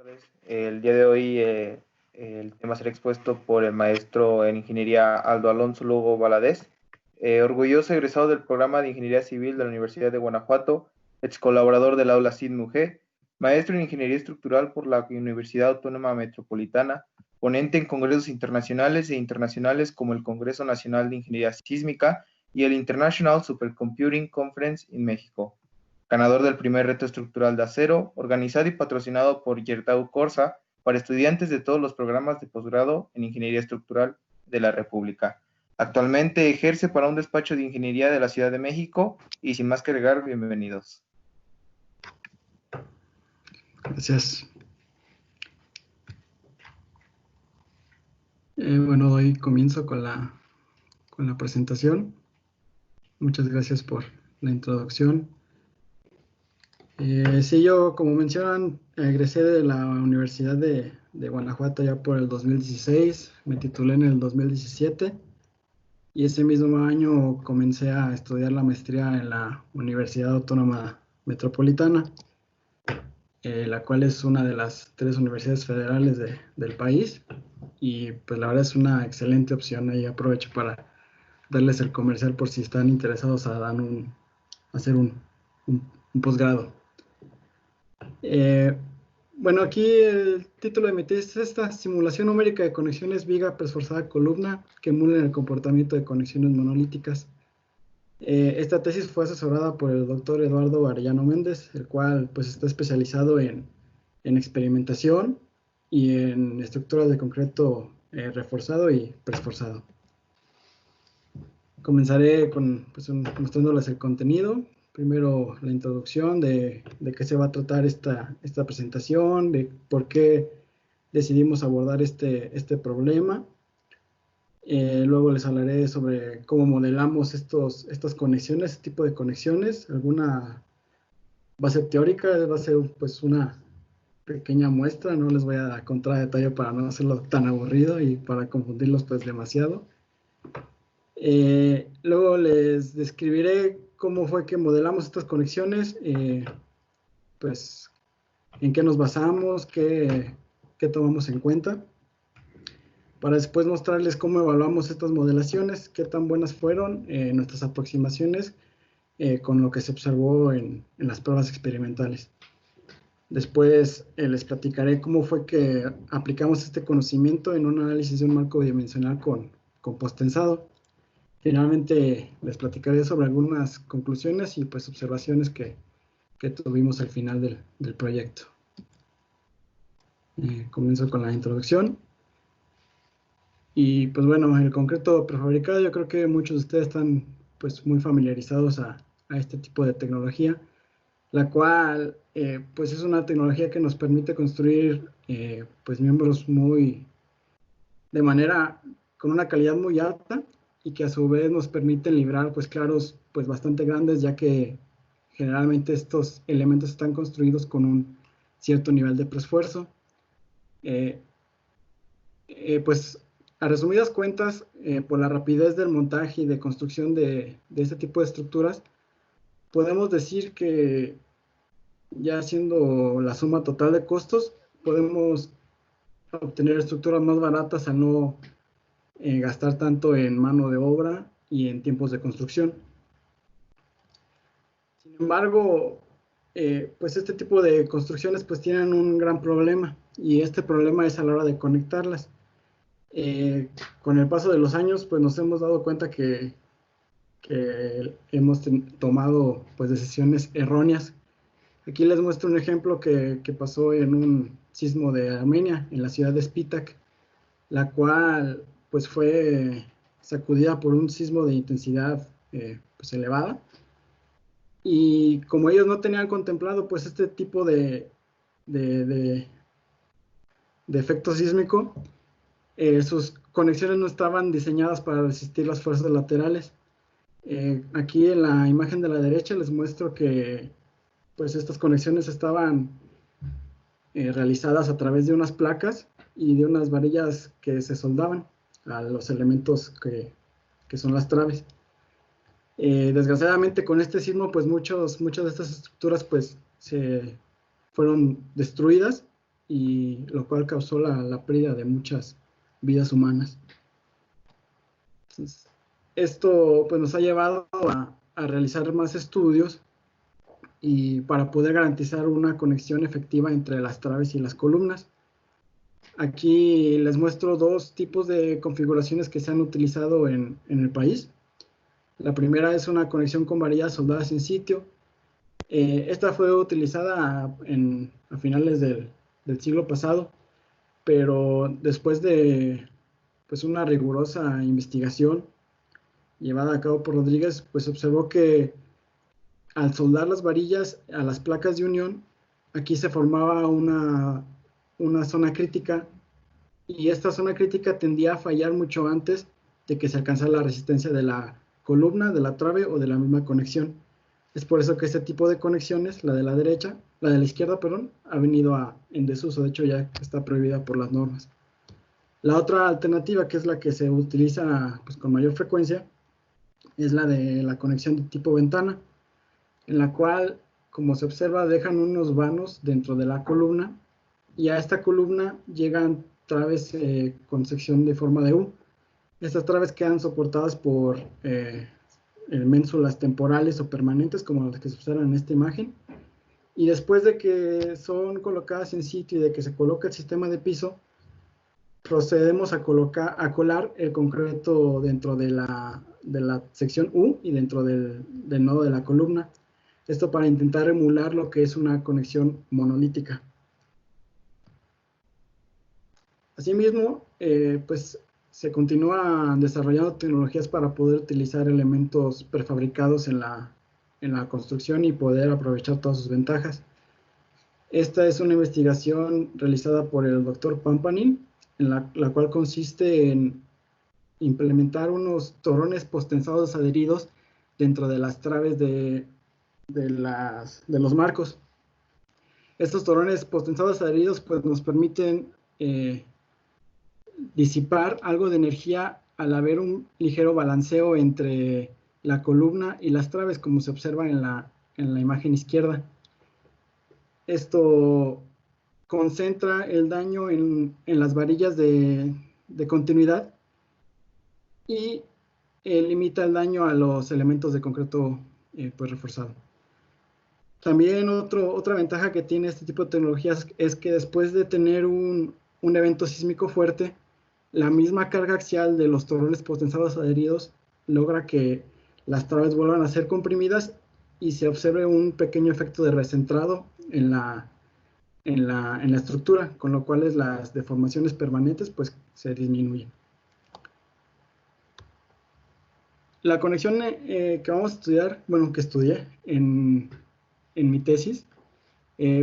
tardes. El día de hoy el tema será expuesto por el maestro en Ingeniería Aldo Alonso Lugo Valadez, orgulloso egresado del programa de Ingeniería Civil de la Universidad de Guanajuato, ex colaborador del aula CID-MUG, maestro en Ingeniería Estructural por la Universidad Autónoma Metropolitana, ponente en congresos internacionales e internacionales como el Congreso Nacional de Ingeniería Sísmica y el International Supercomputing Conference en México. Ganador del primer reto estructural de acero, organizado y patrocinado por Yertau Corsa para estudiantes de todos los programas de posgrado en Ingeniería Estructural de la República. Actualmente ejerce para un despacho de ingeniería de la Ciudad de México y sin más que agregar, bienvenidos. Gracias. Bueno, hoy comienzo con la presentación. Muchas gracias por la introducción. Sí, yo, como mencionan, egresé de la Universidad de Guanajuato ya por el 2016, me titulé en el 2017 y ese mismo año comencé a estudiar la maestría en la Universidad Autónoma Metropolitana, la cual es una de las 3 universidades federales del país, y pues la verdad es una excelente opción. Ahí aprovecho para darles el comercial por si están interesados a hacer un posgrado. Bueno, aquí el título de mi tesis es esta: simulación numérica de conexiones viga presforzada columna que emulan el comportamiento de conexiones monolíticas. Esta tesis fue asesorada por el doctor Eduardo Arellano Méndez, el cual pues está especializado en experimentación y en estructuras de concreto reforzado y presforzado. Comenzaré mostrándoles el contenido. Primero, la introducción de qué se va a tratar esta presentación, de por qué decidimos abordar este problema. Luego les hablaré sobre cómo modelamos estas conexiones, este tipo de conexiones. Alguna base teórica, va a ser pues una pequeña muestra, no les voy a contar a detalle para no hacerlo tan aburrido y para confundirlos pues demasiado. Luego les describiré cómo fue que modelamos estas conexiones, pues en qué nos basamos, qué tomamos en cuenta, para después mostrarles cómo evaluamos estas modelaciones, qué tan buenas fueron nuestras aproximaciones con lo que se observó en las pruebas experimentales. Después les platicaré cómo fue que aplicamos este conocimiento en un análisis de un marco bidimensional con posttensado. Finalmente les platicaré sobre algunas conclusiones y pues observaciones que tuvimos al final del proyecto. Comienzo con la introducción. Y pues bueno, el concreto prefabricado, yo creo que muchos de ustedes están pues muy familiarizados a este tipo de tecnología, la cual pues es una tecnología que nos permite construir pues miembros con una calidad muy alta, y que a su vez nos permiten librar pues claros pues bastante grandes, ya que generalmente estos elementos están construidos con un cierto nivel de preesfuerzo. Pues a resumidas cuentas, por la rapidez del montaje y de construcción de este tipo de estructuras, podemos decir que, ya haciendo la suma total de costos, podemos obtener estructuras más baratas al no gastar tanto en mano de obra y en tiempos de construcción. Sin embargo, pues este tipo de construcciones pues tienen un gran problema, y este problema es a la hora de conectarlas. Con el paso de los años pues nos hemos dado cuenta que hemos tomado pues decisiones erróneas. Aquí les muestro un ejemplo que pasó en un sismo de Armenia, en la ciudad de Spitak, la cual pues fue sacudida por un sismo de intensidad pues elevada, y como ellos no tenían contemplado pues este tipo de efecto sísmico, sus conexiones no estaban diseñadas para resistir las fuerzas laterales. Aquí en la imagen de la derecha les muestro que pues estas conexiones estaban realizadas a través de unas placas y de unas varillas que se soldaban a los elementos que son las traves. Desgraciadamente con este sismo pues muchas de estas estructuras pues se fueron destruidas, y lo cual causó la pérdida de muchas vidas humanas. Entonces, esto pues, nos ha llevado a realizar más estudios y para poder garantizar una conexión efectiva entre las traves y las columnas. Aquí les muestro dos tipos de configuraciones que se han utilizado en el país. La primera es una conexión con varillas soldadas en sitio. Esta fue utilizada a finales del siglo pasado, pero después de pues, una rigurosa investigación llevada a cabo por Rodríguez, pues observó que al soldar las varillas a las placas de unión, aquí se formaba una zona crítica, y esta zona crítica tendía a fallar mucho antes de que se alcanzara la resistencia de la columna, de la trave o de la misma conexión. Es por eso que este tipo de conexiones, la de la izquierda, perdón, ha venido en desuso. De hecho, ya está prohibida por las normas. La otra alternativa, que es la que se utiliza pues, con mayor frecuencia, es la de la conexión de tipo ventana, en la cual, como se observa, dejan unos vanos dentro de la columna, y a esta columna llegan traves con sección de forma de U. Estas traves quedan soportadas por ménsulas temporales o permanentes, como las que se observan en esta imagen, y después de que son colocadas en sitio y de que se coloca el sistema de piso, procedemos a colar el concreto dentro de la sección U y dentro del nodo de la columna. Esto para intentar emular lo que es una conexión monolítica. Asimismo, pues se continúan desarrollando tecnologías para poder utilizar elementos prefabricados en la construcción y poder aprovechar todas sus ventajas. Esta es una investigación realizada por el Dr. Pampanin, en la cual consiste en implementar unos torones postensados adheridos dentro de las traves de los marcos. Estos torones postensados adheridos pues, nos permiten disipar algo de energía al haber un ligero balanceo entre la columna y las traves, como se observa en la imagen izquierda. Esto concentra el daño en las varillas de continuidad y limita el daño a los elementos de concreto pues reforzado. También otra ventaja que tiene este tipo de tecnologías es que después de tener un evento sísmico fuerte, la misma carga axial de los torones potenciados adheridos logra que las traves vuelvan a ser comprimidas y se observe un pequeño efecto de recentrado en la estructura, con lo cual las deformaciones permanentes pues, se disminuyen. La conexión que vamos a estudiar, bueno, que estudié en mi tesis,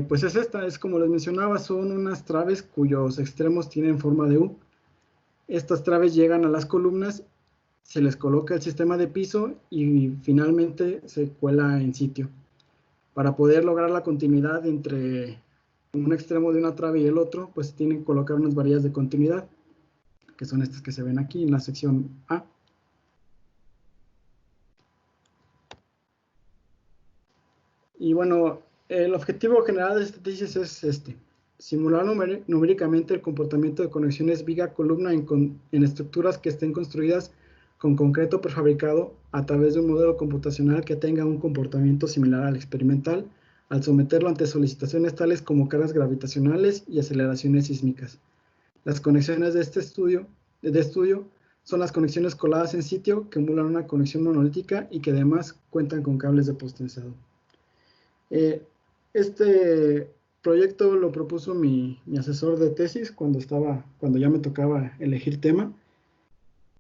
pues es esta, es como les mencionaba, son unas traves cuyos extremos tienen forma de U. Estas traves llegan a las columnas, se les coloca el sistema de piso y finalmente se cuela en sitio. Para poder lograr la continuidad entre un extremo de una trave y el otro, pues tienen que colocar unas varillas de continuidad, que son estas que se ven aquí en la sección A. Y bueno, el objetivo general de esta tesis es simular numéricamente el comportamiento de conexiones viga-columna en estructuras que estén construidas con concreto prefabricado a través de un modelo computacional que tenga un comportamiento similar al experimental, al someterlo ante solicitaciones tales como cargas gravitacionales y aceleraciones sísmicas. Las conexiones de estudio son las conexiones coladas en sitio que emulan una conexión monolítica y que además cuentan con cables de postensado. Este proyecto lo propuso mi asesor de tesis cuando ya me tocaba elegir tema,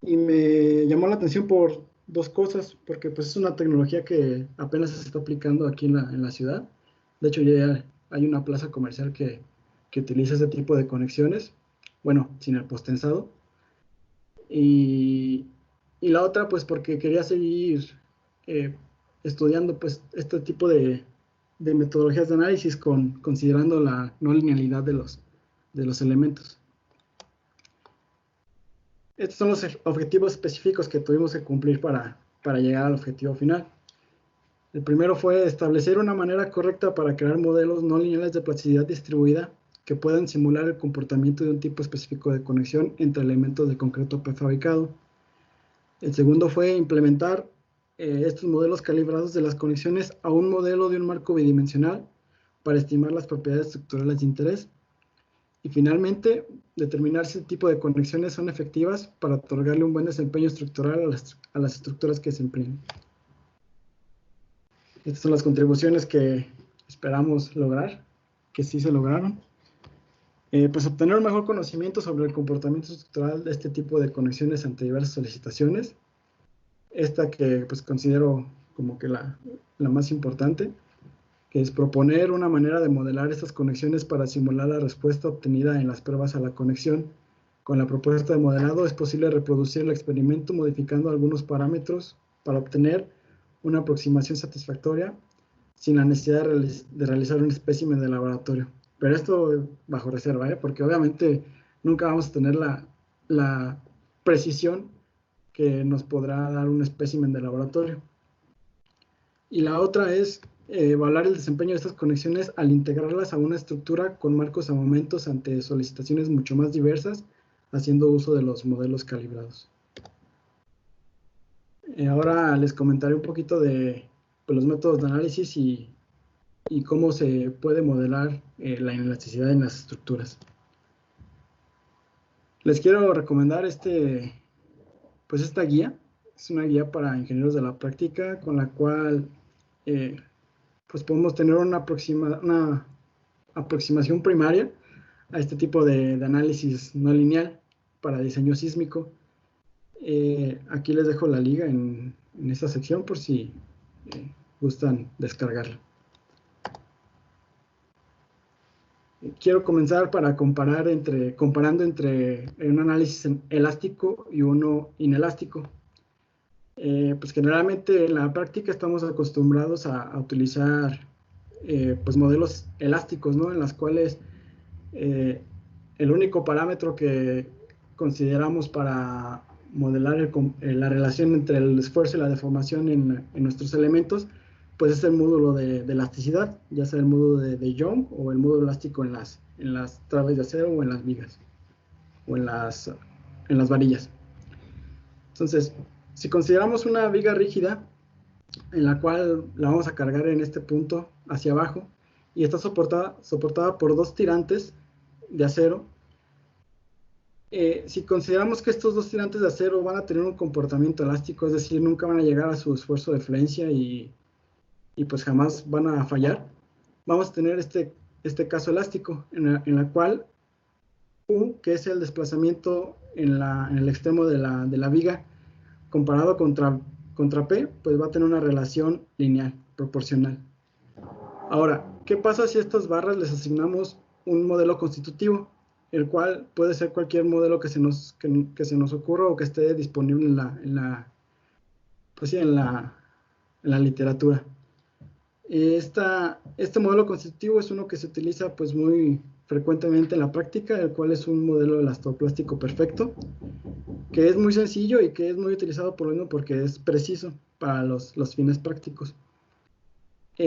y me llamó la atención por dos cosas, porque pues es una tecnología que apenas se está aplicando aquí en la ciudad. De hecho, ya hay una plaza comercial que utiliza ese tipo de conexiones, bueno, sin el postensado. Y la otra, pues porque quería seguir estudiando pues este tipo de metodologías de análisis considerando la no linealidad de los elementos. Estos son los objetivos específicos que tuvimos que cumplir para llegar al objetivo final. El primero fue establecer una manera correcta para crear modelos no lineales de plasticidad distribuida que puedan simular el comportamiento de un tipo específico de conexión entre elementos de concreto prefabricado. El segundo fue implementar estos modelos calibrados de las conexiones a un modelo de un marco bidimensional para estimar las propiedades estructurales de interés. Y finalmente, determinar si el tipo de conexiones son efectivas para otorgarle un buen desempeño estructural a las estructuras que se empleen. Estas son las contribuciones que esperamos lograr, que sí se lograron. Pues obtener un mejor conocimiento sobre el comportamiento estructural de este tipo de conexiones ante diversas solicitaciones. Esta que pues considero como que la más importante, que es proponer una manera de modelar estas conexiones para simular la respuesta obtenida en las pruebas a la conexión. Con la propuesta de modelado es posible reproducir el experimento modificando algunos parámetros para obtener una aproximación satisfactoria sin la necesidad de realizar un espécimen de laboratorio. Pero esto bajo reserva, porque obviamente nunca vamos a tener la precisión que nos podrá dar un espécimen de laboratorio. Y la otra es evaluar el desempeño de estas conexiones al integrarlas a una estructura con marcos a momentos ante solicitaciones mucho más diversas, haciendo uso de los modelos calibrados. Ahora les comentaré un poquito de los métodos de análisis y cómo se puede modelar la inelasticidad en las estructuras. Les quiero recomendar esta guía. Es una guía para ingenieros de la práctica con la cual pues podemos tener una aproximación primaria a este tipo de análisis no lineal para diseño sísmico. Aquí les dejo la liga en esta sección por si gustan descargarla. Quiero comenzar para comparando entre un análisis elástico y uno inelástico. Pues generalmente en la práctica estamos acostumbrados a utilizar pues modelos elásticos, ¿no? En las cuales el único parámetro que consideramos para modelar la relación entre el esfuerzo y la deformación en nuestros elementos, pues es el módulo de elasticidad, ya sea el módulo de Young o el módulo elástico en las trabas de acero o en las vigas o en las varillas. Entonces, si consideramos una viga rígida en la cual la vamos a cargar en este punto hacia abajo y está soportada por dos tirantes de acero, si consideramos que estos dos tirantes de acero van a tener un comportamiento elástico, es decir, nunca van a llegar a su esfuerzo de flexión y pues jamás van a fallar, vamos a tener este caso elástico en la cual U, que es el desplazamiento en el extremo de la viga, comparado contra P, pues va a tener una relación lineal, proporcional. Ahora, ¿qué pasa si a estas barras les asignamos un modelo constitutivo, el cual puede ser cualquier modelo que se nos ocurra o que esté disponible en la literatura? Este modelo constitutivo es uno que se utiliza pues muy frecuentemente en la práctica, el cual es un modelo elastoplástico perfecto, que es muy sencillo y que es muy utilizado por lo mismo porque es preciso para los fines prácticos.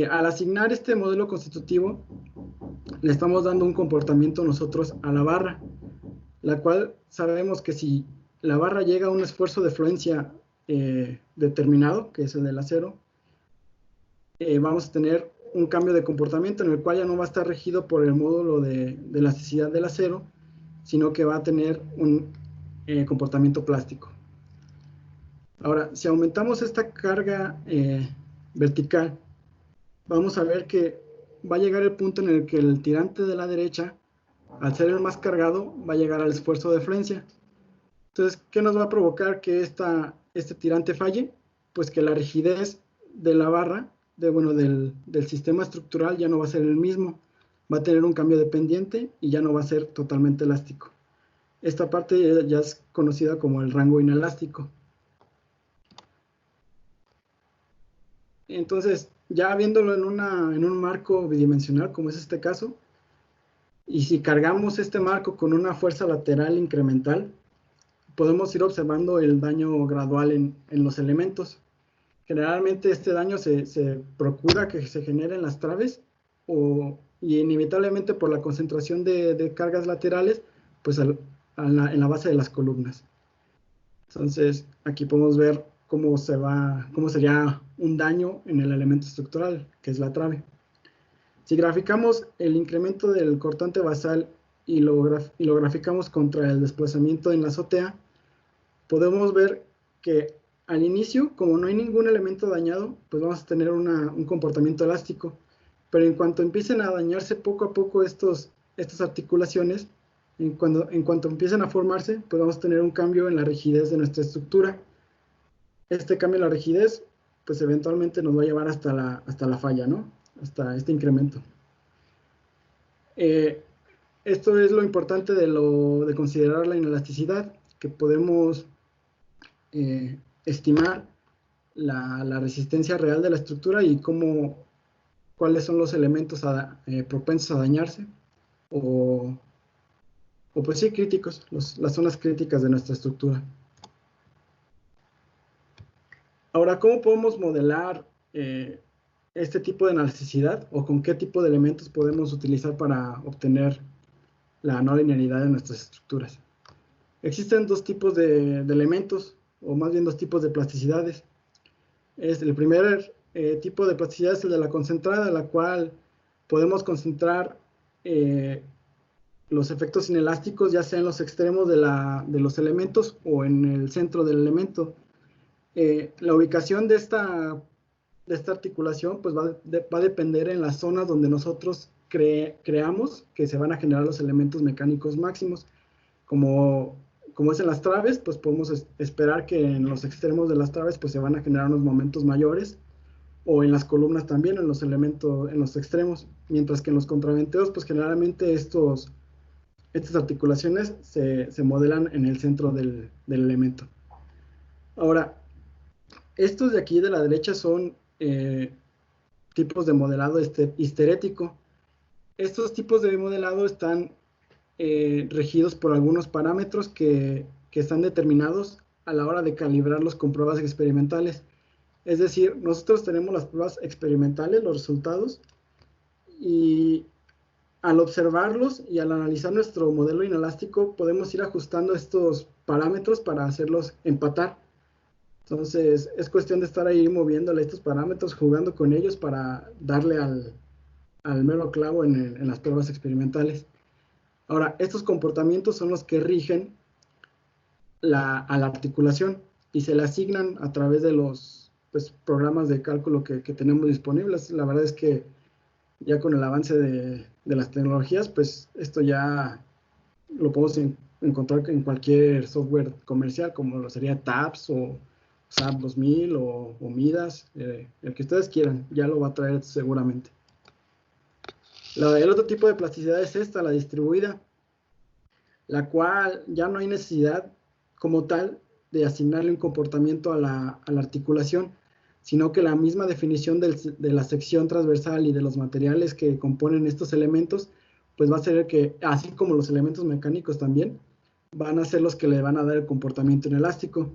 Al asignar este modelo constitutivo, le estamos dando un comportamiento nosotros a la barra, la cual sabemos que si la barra llega a un esfuerzo de fluencia determinado, que es el del acero, vamos a tener un cambio de comportamiento en el cual ya no va a estar regido por el módulo de elasticidad del acero, sino que va a tener un comportamiento plástico. Ahora, si aumentamos esta carga vertical, vamos a ver que va a llegar el punto en el que el tirante de la derecha, al ser el más cargado, va a llegar al esfuerzo de flexión. Entonces, ¿qué nos va a provocar que este tirante falle? Pues que la rigidez de la barra, del sistema estructural ya no va a ser el mismo, va a tener un cambio de pendiente y ya no va a ser totalmente elástico. Esta parte ya es conocida como el rango inelástico. Entonces, ya viéndolo en un marco bidimensional, como es este caso, y si cargamos este marco con una fuerza lateral incremental, podemos ir observando el daño gradual en los elementos. Generalmente este daño se procura que se genere en las traves o y inevitablemente por la concentración de cargas laterales, pues en la base de las columnas. Entonces, aquí podemos ver cómo sería un daño en el elemento estructural, que es la trave. Si graficamos el incremento del cortante basal y lo graficamos contra el desplazamiento en la azotea, podemos ver que al inicio, como no hay ningún elemento dañado, pues vamos a tener un comportamiento elástico. Pero en cuanto empiecen a dañarse poco a poco estas articulaciones, en cuanto empiecen a formarse, pues vamos a tener un cambio en la rigidez de nuestra estructura. Este cambio en la rigidez, pues eventualmente nos va a llevar hasta la falla, ¿no? Hasta este incremento. Esto es lo importante de considerar la inelasticidad, que podemos estimar la resistencia real de la estructura y cuáles son los elementos propensos a dañarse o pues sí, críticos, las zonas críticas de nuestra estructura. Ahora, ¿cómo podemos modelar este tipo de elasticidad o con qué tipo de elementos podemos utilizar para obtener la no linealidad de nuestras estructuras? Existen dos tipos de elementos, o más bien dos tipos de plasticidades. El primer tipo de plasticidad es el de la concentrada, la cual podemos concentrar los efectos inelásticos, ya sea en los extremos de los elementos o en el centro del elemento. La ubicación de esta articulación pues va a depender en las zonas donde nosotros creamos que se van a generar los elementos mecánicos máximos. Como es en las traves, pues podemos esperar que en los extremos de las traves pues se van a generar unos momentos mayores, o en las columnas también, en los extremos, mientras que en los contraventeos pues generalmente estas articulaciones se modelan en el centro del elemento. Ahora, estos de aquí de la derecha son tipos de modelado histerético. Estos tipos de modelado están regidos por algunos parámetros que están determinados a la hora de calibrarlos con pruebas experimentales. Es decir, nosotros tenemos las pruebas experimentales, los resultados, y al observarlos y al analizar nuestro modelo inelástico, podemos ir ajustando estos parámetros para hacerlos empatar. Entonces, es cuestión de estar ahí moviéndole estos parámetros, jugando con ellos para darle al mero clavo en las pruebas experimentales. Ahora, estos comportamientos son los que rigen a la articulación y se le asignan a través de los programas de cálculo que tenemos disponibles. La verdad es que ya con el avance de las tecnologías, pues esto ya lo podemos encontrar en cualquier software comercial, como lo sería TAPS o SAP 2000 o Midas, el que ustedes quieran, ya lo va a traer seguramente. El otro tipo de plasticidad es esta, la distribuida, la cual ya no hay necesidad como tal de asignarle un comportamiento a la articulación, sino que la misma definición de la sección transversal y de los materiales que componen estos elementos, pues va a ser que, así como los elementos mecánicos también, van a ser los que le van a dar el comportamiento inelástico.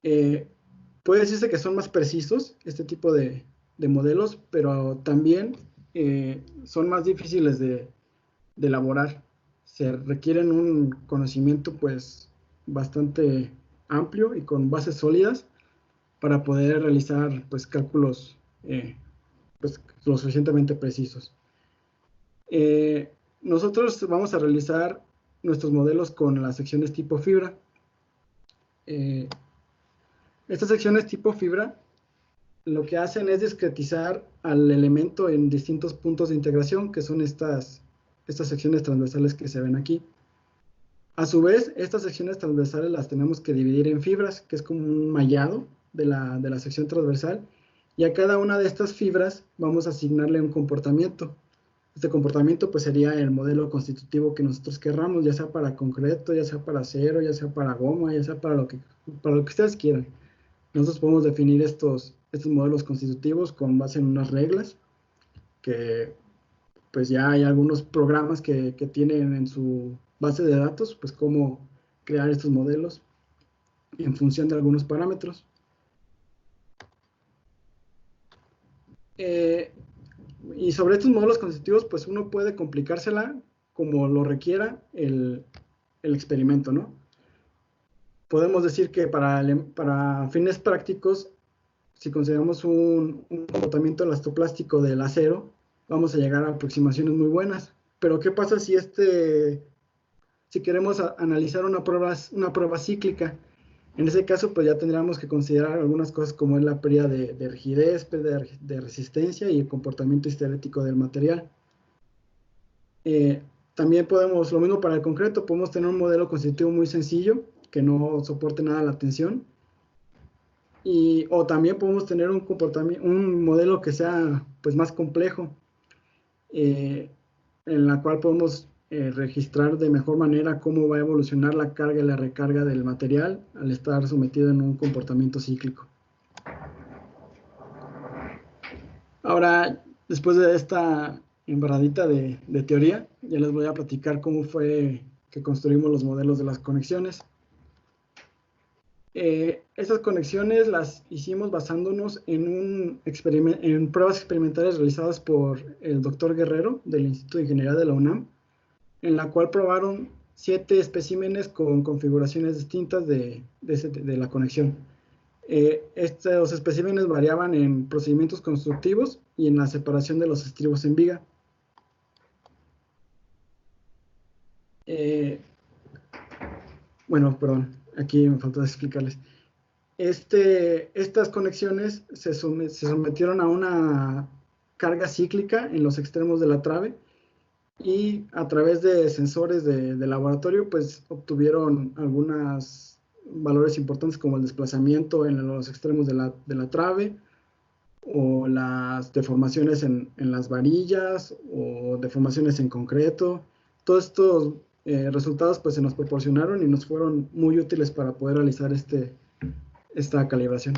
Puede decirse que son más precisos este tipo de modelos, pero también son más difíciles de elaborar. Se requieren un conocimiento pues bastante amplio y con bases sólidas para poder realizar pues cálculos pues lo suficientemente precisos. Nosotros vamos a realizar nuestros modelos con las secciones tipo fibra. Estas secciones tipo fibra lo que hacen es discretizar al elemento en distintos puntos de integración, que son estas secciones transversales que se ven aquí. A su vez, estas secciones transversales las tenemos que dividir en fibras, que es como un mallado de la sección transversal, y a cada una de estas fibras vamos a asignarle un comportamiento. Este comportamiento pues sería el modelo constitutivo que nosotros querramos, ya sea para concreto, ya sea para acero, ya sea para goma, ya sea para lo que ustedes quieran. Nosotros podemos definir estos modelos constitutivos con base en unas reglas que pues ya hay algunos programas que tienen en su base de datos, pues cómo crear estos modelos en función de algunos parámetros. Y sobre estos modelos constitutivos, pues uno puede complicársela como lo requiera el experimento, ¿no? Podemos decir que para fines prácticos, si consideramos un comportamiento elastoplástico del acero, vamos a llegar a aproximaciones muy buenas. Pero ¿qué pasa si queremos analizar una prueba cíclica? En ese caso, pues ya tendríamos que considerar algunas cosas como es la pérdida de rigidez, pérdida de resistencia y el comportamiento histerético del material. También lo mismo para el concreto, podemos tener un modelo constitutivo muy sencillo, que no soporte nada la tensión, o también podemos tener un modelo que sea pues más complejo, en la cual podemos registrar de mejor manera cómo va a evolucionar la carga y la recarga del material al estar sometido en un comportamiento cíclico. Ahora, después de esta embarradita de teoría, ya les voy a platicar cómo fue que construimos los modelos de las conexiones. Estas conexiones las hicimos basándonos en pruebas experimentales realizadas por el doctor Guerrero del Instituto de Ingeniería de la UNAM, en la cual probaron 7 especímenes con configuraciones distintas de la conexión. Estos especímenes variaban en procedimientos constructivos y en la separación de los estribos en viga. Bueno, perdón, aquí me faltó explicarles. Estas conexiones se sometieron a una carga cíclica en los extremos de la trave y a través de sensores de laboratorio, pues obtuvieron algunos valores importantes como el desplazamiento en los extremos de la trave, o las deformaciones en las varillas, o deformaciones en concreto. Todos estos resultados pues se nos proporcionaron y nos fueron muy útiles para poder realizar esta calibración.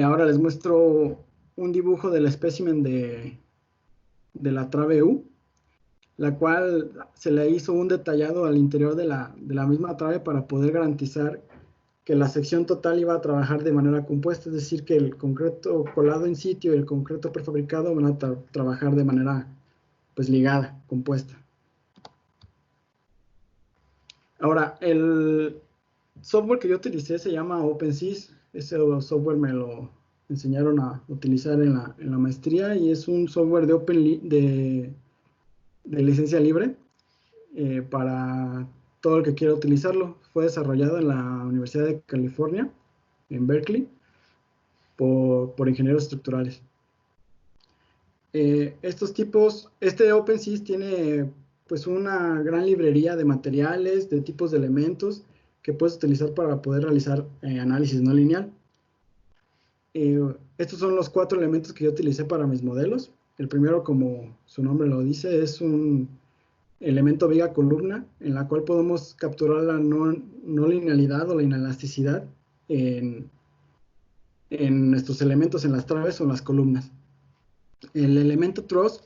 Ahora les muestro un dibujo del espécimen de la trave U, la cual se le hizo un detallado al interior de la misma trave para poder garantizar que la sección total iba a trabajar de manera compuesta, es decir, que el concreto colado en sitio y el concreto prefabricado van a trabajar de manera pues ligada, compuesta. Ahora, el software que yo utilicé se llama OpenSys. Ese software me lo enseñaron a utilizar en la maestría y es un software de licencia libre para todo el que quiera utilizarlo. Fue desarrollado en la Universidad de California, en Berkeley, por ingenieros estructurales. Este OpenSys tiene pues una gran librería de materiales, de tipos de elementos que puedes utilizar para poder realizar análisis no lineal. Estos son los 4 elementos que yo utilicé para mis modelos. El primero, como su nombre lo dice, es un elemento viga columna, en la cual podemos capturar la no linealidad o la inelasticidad en nuestros elementos, en las traves o en las columnas. El elemento truss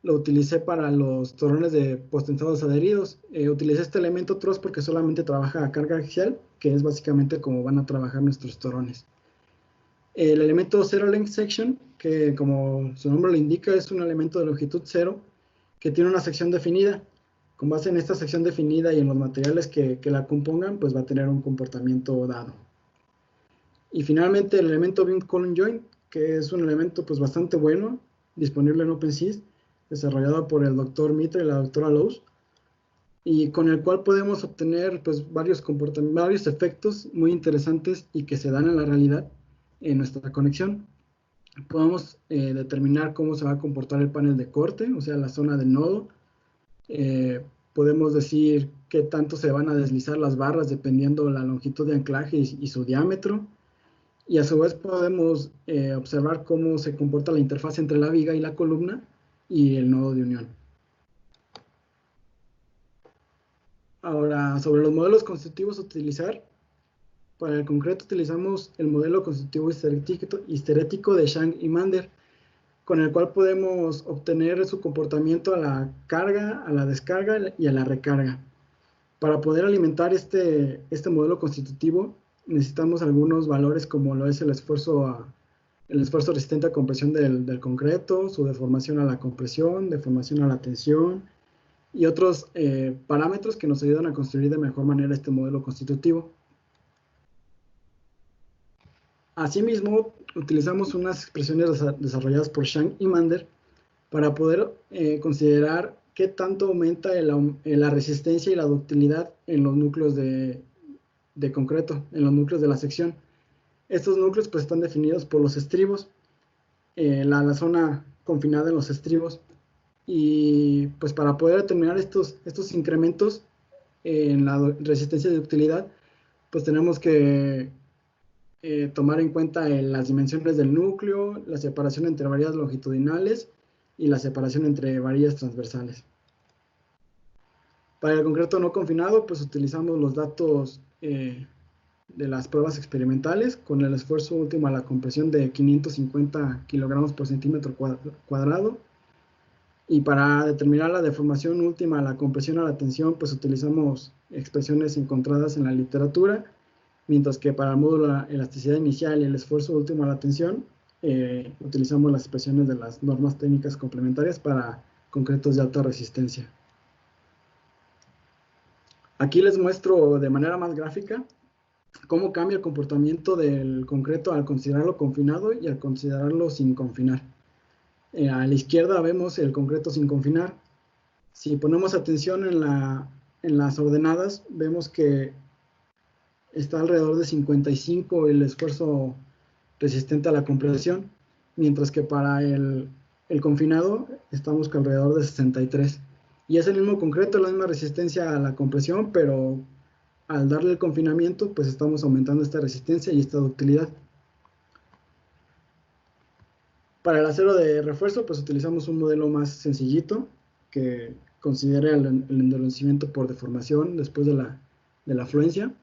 lo utilicé para los torones de postensados adheridos. Utilicé este elemento truss porque solamente trabaja a carga axial, que es básicamente como van a trabajar nuestros torones. El elemento zero length section, que como su nombre lo indica, es un elemento de longitud 0, que tiene una sección definida. Con base en esta sección definida y en los materiales que la compongan, pues va a tener un comportamiento dado. Y finalmente el elemento beam column joint, que es un elemento pues bastante bueno, disponible en OpenSys, desarrollado por el doctor Mitre y la doctora Lowe's, y con el cual podemos obtener pues varios efectos muy interesantes y que se dan en la realidad en nuestra conexión. Podemos determinar cómo se va a comportar el panel de corte, o sea, la zona del nodo. Podemos decir qué tanto se van a deslizar las barras dependiendo de la longitud de anclaje y su diámetro. Y a su vez podemos observar cómo se comporta la interfaz entre la viga y la columna y el nodo de unión. Ahora, sobre los modelos constitutivos a utilizar, para el concreto utilizamos el modelo constitutivo histerético de Zhang y Mander, con el cual podemos obtener su comportamiento a la carga, a la descarga y a la recarga. Para poder alimentar este modelo constitutivo necesitamos algunos valores como lo es el esfuerzo el esfuerzo resistente a compresión del concreto, su deformación a la compresión, deformación a la tensión y otros parámetros que nos ayudan a construir de mejor manera este modelo constitutivo. Asimismo, utilizamos unas expresiones desarrolladas por Zhang y Mander para poder considerar qué tanto aumenta la resistencia y la ductilidad en los núcleos de concreto, en los núcleos de la sección. Estos núcleos pues están definidos por los estribos, la zona confinada en los estribos, y pues para poder determinar estos incrementos en la resistencia y ductilidad, pues tenemos que tomar en cuenta las dimensiones del núcleo, la separación entre varillas longitudinales y la separación entre varillas transversales. Para el concreto no confinado, pues utilizamos los datos de las pruebas experimentales con el esfuerzo último a la compresión de 550 kilogramos por centímetro cuadrado. Y para determinar la deformación última a la compresión a la tensión, pues utilizamos expresiones encontradas en la literatura, mientras que para el módulo de la elasticidad inicial y el esfuerzo último a la tensión, utilizamos las expresiones de las normas técnicas complementarias para concretos de alta resistencia. Aquí les muestro de manera más gráfica cómo cambia el comportamiento del concreto al considerarlo confinado y al considerarlo sin confinar. A la izquierda vemos el concreto sin confinar. Si ponemos atención en las ordenadas, vemos que está alrededor de 55 el esfuerzo resistente a la compresión, mientras que para el confinado estamos con alrededor de 63. Y es el mismo concreto, la misma resistencia a la compresión, pero al darle el confinamiento, pues estamos aumentando esta resistencia y esta ductilidad. Para el acero de refuerzo, pues utilizamos un modelo más sencillito que considere el endurecimiento por deformación después de la afluencia.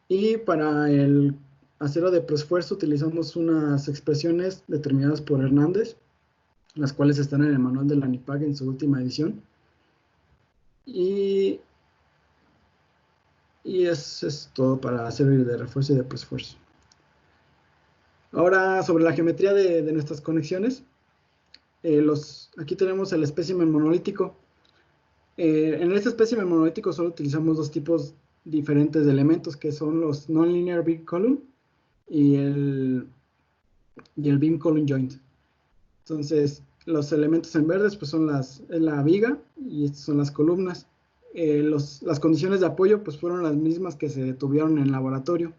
Y para el acero de preesfuerzo utilizamos unas expresiones determinadas por Hernández, las cuales están en el manual de la NIPAC en su última edición. Y eso es todo para acero de refuerzo y de preesfuerzo. Ahora, sobre la geometría de nuestras conexiones, aquí tenemos el espécimen monolítico. En este espécimen monolítico solo utilizamos dos tipos diferentes de elementos, que son los nonlinear beam column y el beam column joint. Entonces, los elementos en verdes pues es la viga y estas son las columnas. Las condiciones de apoyo pues fueron las mismas que se tuvieron en el laboratorio.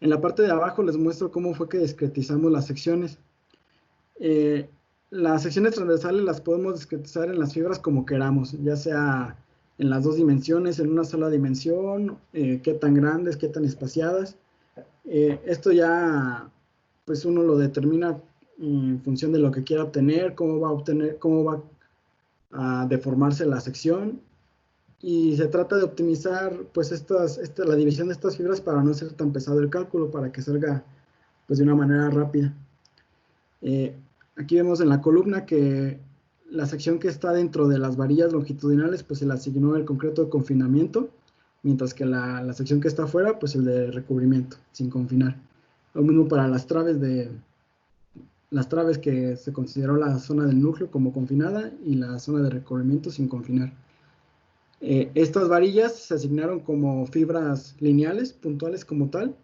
En la parte de abajo les muestro cómo fue que discretizamos las secciones. Las secciones transversales las podemos discretizar en las fibras como queramos, ya sea en las dos dimensiones, en una sola dimensión, qué tan grandes, qué tan espaciadas. Esto ya pues uno lo determina en función de lo que quiera obtener, cómo va a deformarse la sección. Y se trata de optimizar pues la división de estas fibras para no ser tan pesado el cálculo, para que salga pues de una manera rápida. Aquí vemos en la columna que la sección que está dentro de las varillas longitudinales pues se le asignó el concreto de confinamiento, mientras que la sección que está afuera pues el de recubrimiento, sin confinar. Lo mismo para las traves que se consideró la zona del núcleo como confinada y la zona de recubrimiento sin confinar. Estas varillas se asignaron como fibras lineales, puntuales como tal,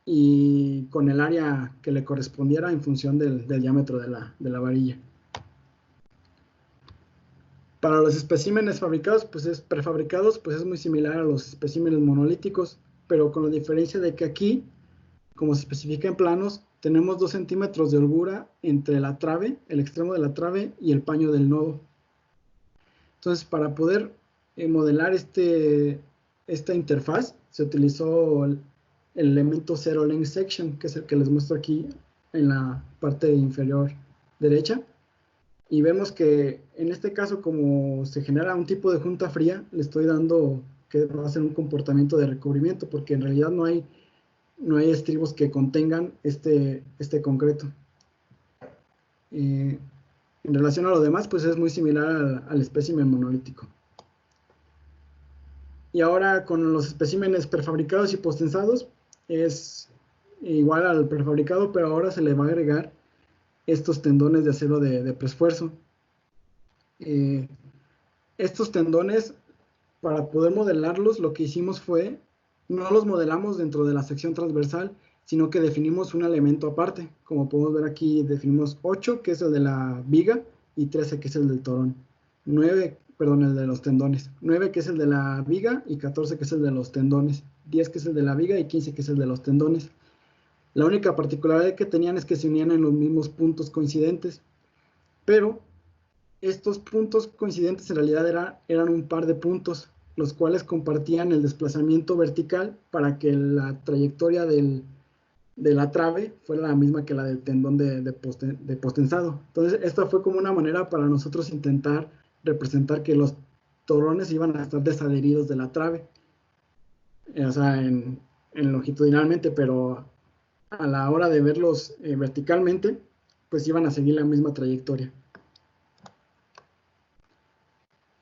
y con el área que le correspondiera en función del diámetro de la varilla. Para los especímenes prefabricados, pues es muy similar a los especímenes monolíticos, pero con la diferencia de que aquí, como se especifica en planos, tenemos 2 centímetros de holgura entre la trave, el extremo de la trave y el paño del nodo. Entonces, para poder modelar esta interfaz, se utilizó el elemento Zero Length Section, que es el que les muestro aquí en la parte inferior derecha. Y vemos que en este caso, como se genera un tipo de junta fría, le estoy dando que va a ser un comportamiento de recubrimiento, porque en realidad no hay estribos que contengan este concreto. En relación a lo demás, pues es muy similar al espécimen monolítico. Y ahora con los especímenes prefabricados y postensados es igual al prefabricado, pero ahora se le va a agregar estos tendones de acero de preesfuerzo. Estos tendones, para poder modelarlos, lo que hicimos fue, no los modelamos dentro de la sección transversal, sino que definimos un elemento aparte. Como podemos ver aquí, definimos 8, que es el de la viga, y 13, que es el del torón. 9, perdón, el de los tendones. 9, que es el de la viga, y 14, que es el de los tendones. 10, que es el de la viga, y 15, que es el de los tendones. La única particularidad que tenían es que se unían en los mismos puntos coincidentes, pero estos puntos coincidentes en realidad eran un par de puntos, los cuales compartían el desplazamiento vertical para que la trayectoria de la trave fuera la misma que la del tendón de postensado. Entonces, esta fue como una manera para nosotros intentar representar que los torones iban a estar desadheridos de la trave, o sea, longitudinalmente, pero a la hora de verlos verticalmente, pues iban a seguir la misma trayectoria.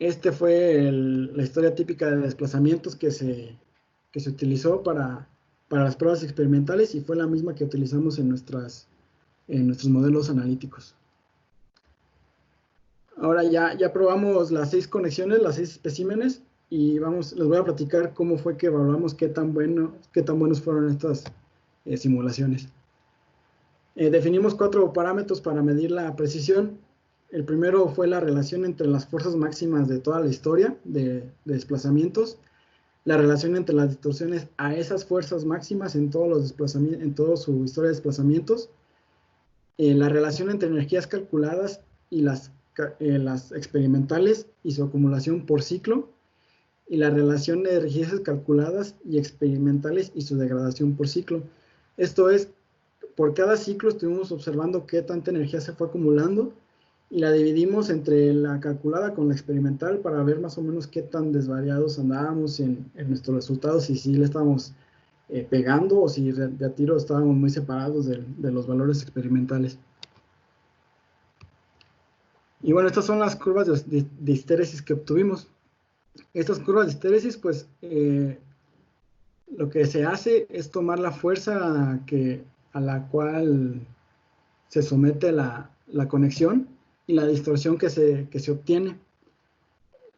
Este fue la historia típica de desplazamientos que se utilizó para las pruebas experimentales y fue la misma que utilizamos en nuestros modelos analíticos. Ahora ya probamos las 6 conexiones, las 6 especímenes, y les voy a platicar cómo fue que evaluamos qué tan buenos fueron estas simulaciones. Definimos 4 parámetros para medir la precisión. El primero fue la relación entre las fuerzas máximas de toda la historia de desplazamientos, la relación entre las distorsiones a esas fuerzas máximas en toda su historia de desplazamientos, la relación entre energías calculadas y las experimentales y su acumulación por ciclo, y la relación de energías calculadas y experimentales y su degradación por ciclo. Esto es, por cada ciclo estuvimos observando qué tanta energía se fue acumulando y la dividimos entre la calculada con la experimental para ver más o menos qué tan desvariados andábamos en nuestros resultados y si le estábamos pegando o si de a tiro estábamos muy separados de los valores experimentales. Y bueno, estas son las curvas de histéresis que obtuvimos. Estas curvas de histéresis, pues, lo que se hace es tomar la fuerza a la cual se somete la conexión y la distorsión que se obtiene.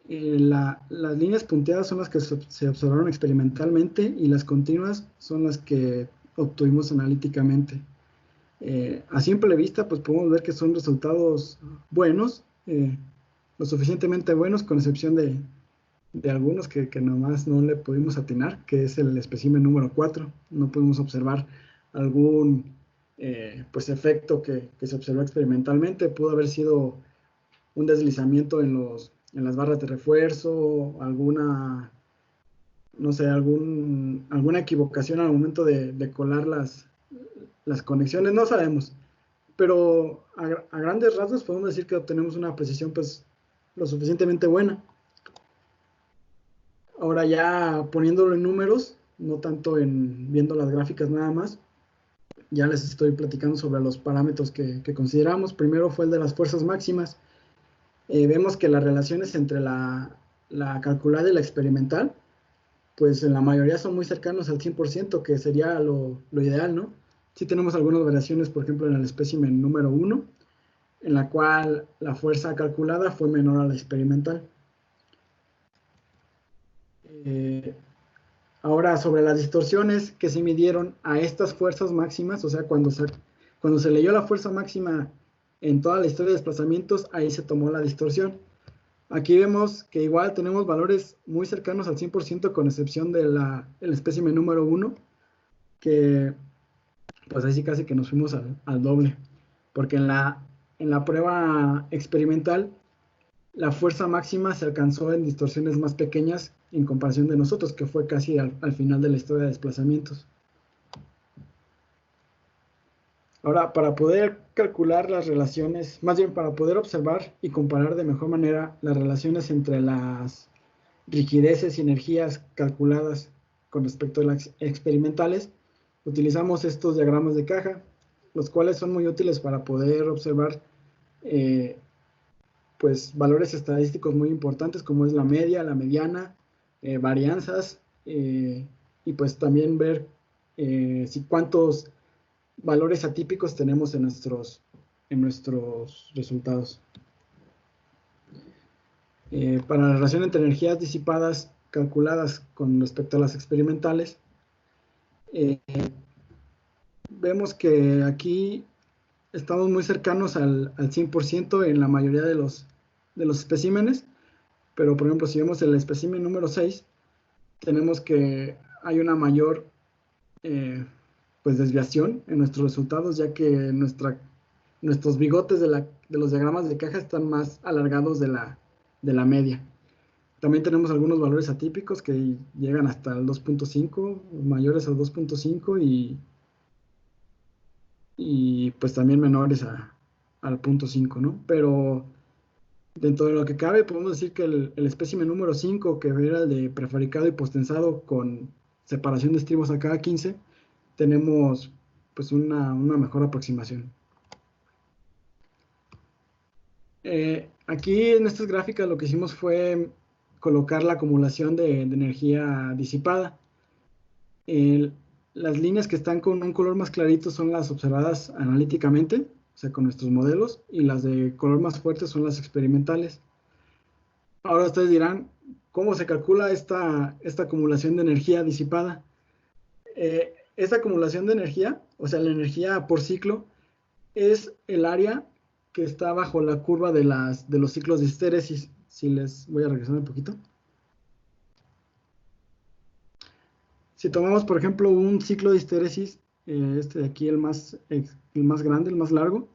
Las líneas punteadas son las que se observaron experimentalmente y las continuas son las que obtuvimos analíticamente. A simple vista, pues podemos ver que son resultados buenos, lo suficientemente buenos, con excepción de algunos que nomás no le pudimos atinar, que es el espécimen número 4. No pudimos observar algún pues efecto que se observó experimentalmente. Pudo haber sido un deslizamiento en las barras de refuerzo, alguna, no sé, alguna equivocación al momento de colar las conexiones, no sabemos. Pero a grandes rasgos podemos decir que obtenemos una precisión pues lo suficientemente buena. Ahora ya poniéndolo en números, no tanto viendo las gráficas nada más, ya les estoy platicando sobre los parámetros que consideramos. Primero fue el de las fuerzas máximas. Vemos que las relaciones entre la calculada y la experimental, pues en la mayoría son muy cercanos al 100%, que sería lo ideal, ¿no? Sí tenemos algunas variaciones, por ejemplo, en el espécimen número 1, en la cual la fuerza calculada fue menor a la experimental. Ahora, sobre las distorsiones que se midieron a estas fuerzas máximas, o sea, cuando se leyó la fuerza máxima en toda la historia de desplazamientos, ahí se tomó la distorsión. Aquí vemos que igual tenemos valores muy cercanos al 100%, con excepción del espécimen número 1, que pues ahí sí casi que nos fuimos al doble, porque en la prueba experimental la fuerza máxima se alcanzó en distorsiones más pequeñas en comparación de nosotros, que fue casi al final de la historia de desplazamientos. Ahora, para poder calcular las relaciones, más bien para poder observar y comparar de mejor manera las relaciones entre las rigideces y energías calculadas con respecto a las experimentales, utilizamos estos diagramas de caja, los cuales son muy útiles para poder observar pues valores estadísticos muy importantes, como es la media, la mediana, varianzas, y pues también ver cuántos valores atípicos tenemos en nuestros resultados. Para la relación entre energías disipadas calculadas con respecto a las experimentales, vemos que aquí estamos muy cercanos al 100% en la mayoría de los especímenes, pero por ejemplo, si vemos el espécimen número 6, tenemos que hay una mayor pues desviación en nuestros resultados, ya que nuestros bigotes de los diagramas de caja están más alargados de la media. También tenemos algunos valores atípicos que llegan hasta el 2.5, mayores al 2.5 y pues también menores al 0.5, ¿no? Pero dentro de lo que cabe, podemos decir que el espécimen número 5, que era el de prefabricado y postensado con separación de estribos a cada 15, tenemos pues una mejor aproximación. Aquí en estas gráficas lo que hicimos fue colocar la acumulación de energía disipada. Las líneas que están con un color más clarito son las observadas analíticamente, o sea, con nuestros modelos, y las de color más fuerte son las experimentales. Ahora ustedes dirán, ¿cómo se calcula esta acumulación de energía disipada? Esta acumulación de energía, o sea, la energía por ciclo, es el área que está bajo la curva de los ciclos de histéresis. Si les voy a regresar un poquito. Si tomamos, por ejemplo, un ciclo de histéresis, este de aquí, el más grande, el más largo,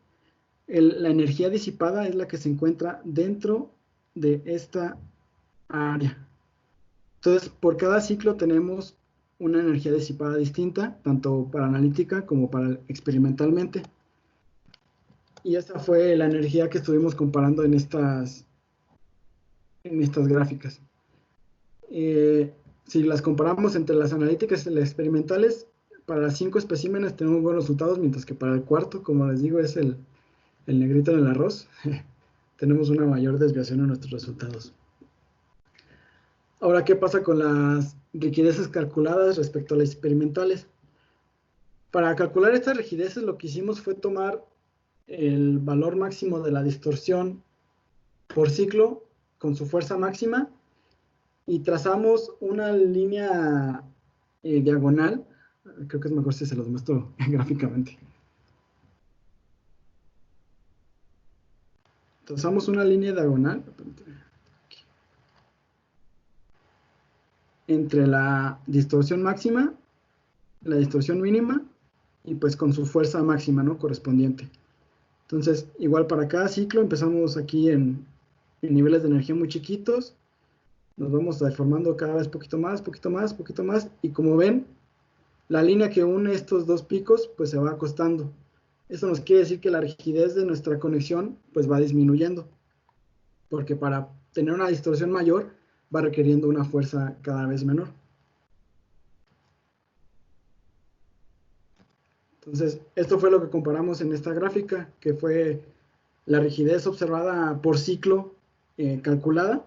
la energía disipada es la que se encuentra dentro de esta área. Entonces, por cada ciclo tenemos una energía disipada distinta, tanto para analítica como para experimentalmente. Y esta fue la energía que estuvimos comparando en estas gráficas. Si las comparamos entre las analíticas y las experimentales, para las 5 especímenes tenemos buenos resultados, mientras que para el cuarto, como les digo, es el negrito en el arroz, tenemos una mayor desviación en nuestros resultados. Ahora, ¿qué pasa con las rigideces calculadas respecto a las experimentales? Para calcular estas rigideces, lo que hicimos fue tomar el valor máximo de la distorsión por ciclo con su fuerza máxima y trazamos una línea diagonal. Creo que es mejor si se los muestro gráficamente. Trazamos una línea diagonal entre la distorsión máxima, la distorsión mínima y pues con su fuerza máxima, ¿no?, correspondiente. Entonces, igual para cada ciclo empezamos aquí en niveles de energía muy chiquitos, nos vamos deformando cada vez poquito más, y como ven, la línea que une estos dos picos pues se va acostando. Esto nos quiere decir que la rigidez de nuestra conexión pues va disminuyendo, porque para tener una distorsión mayor va requiriendo una fuerza cada vez menor. Entonces, esto fue lo que comparamos en esta gráfica, que fue la rigidez observada por ciclo calculada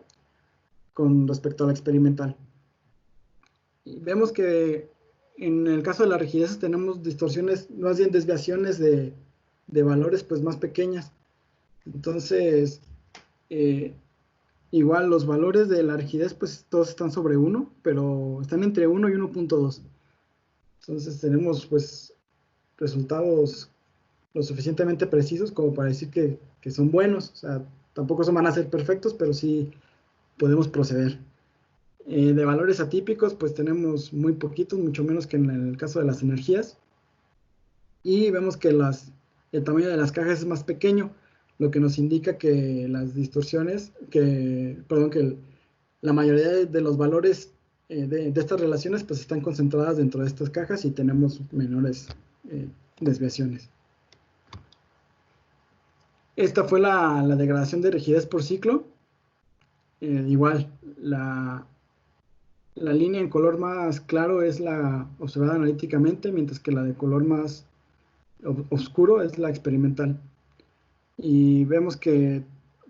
con respecto a la experimental. Y vemos que en el caso de la rigidez tenemos distorsiones, más bien desviaciones de valores pues más pequeñas. Entonces, igual los valores de la rigidez pues todos están sobre 1, pero están entre 1 y 1.2. Entonces tenemos pues resultados lo suficientemente precisos como para decir que son buenos. O sea, tampoco van a ser perfectos, pero sí podemos proceder. De valores atípicos, pues tenemos muy poquitos, mucho menos que en el caso de las energías. Y vemos que el tamaño de las cajas es más pequeño, lo que nos indica que las distorsiones, que la mayoría de los valores de estas relaciones pues están concentradas dentro de estas cajas y tenemos menores desviaciones. Esta fue la degradación de rigidez por ciclo. Igual, la línea en color más claro es la observada analíticamente, mientras que la de color más oscuro es la experimental. Y vemos que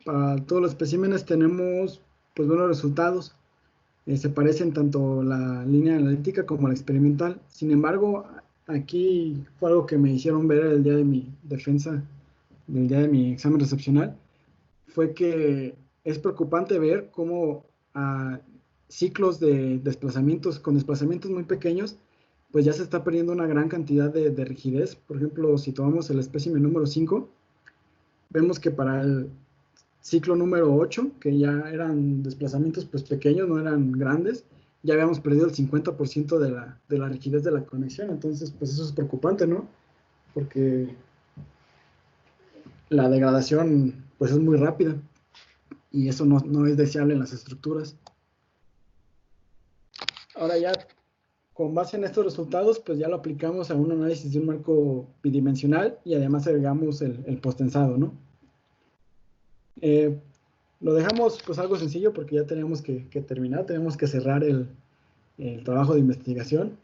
para todos los especímenes tenemos pues buenos resultados. Se parecen tanto la línea analítica como la experimental. Sin embargo, aquí fue algo que me hicieron ver el día de mi defensa, del día de mi examen recepcional, fue que es preocupante ver cómo a ciclos de desplazamientos, con desplazamientos muy pequeños, pues ya se está perdiendo una gran cantidad de rigidez. Por ejemplo, si tomamos el espécimen número 5, vemos que para el ciclo número 8, que ya eran desplazamientos pues pequeños, no eran grandes, ya habíamos perdido el 50% de la rigidez de la conexión. Entonces, pues eso es preocupante, ¿no? Porque la degradación pues es muy rápida y eso no es deseable en las estructuras. Ahora ya, con base en estos resultados, pues ya lo aplicamos a un análisis de un marco bidimensional y además agregamos el postensado, ¿no? Lo dejamos pues algo sencillo porque ya teníamos que terminar, tenemos que cerrar el trabajo de investigación.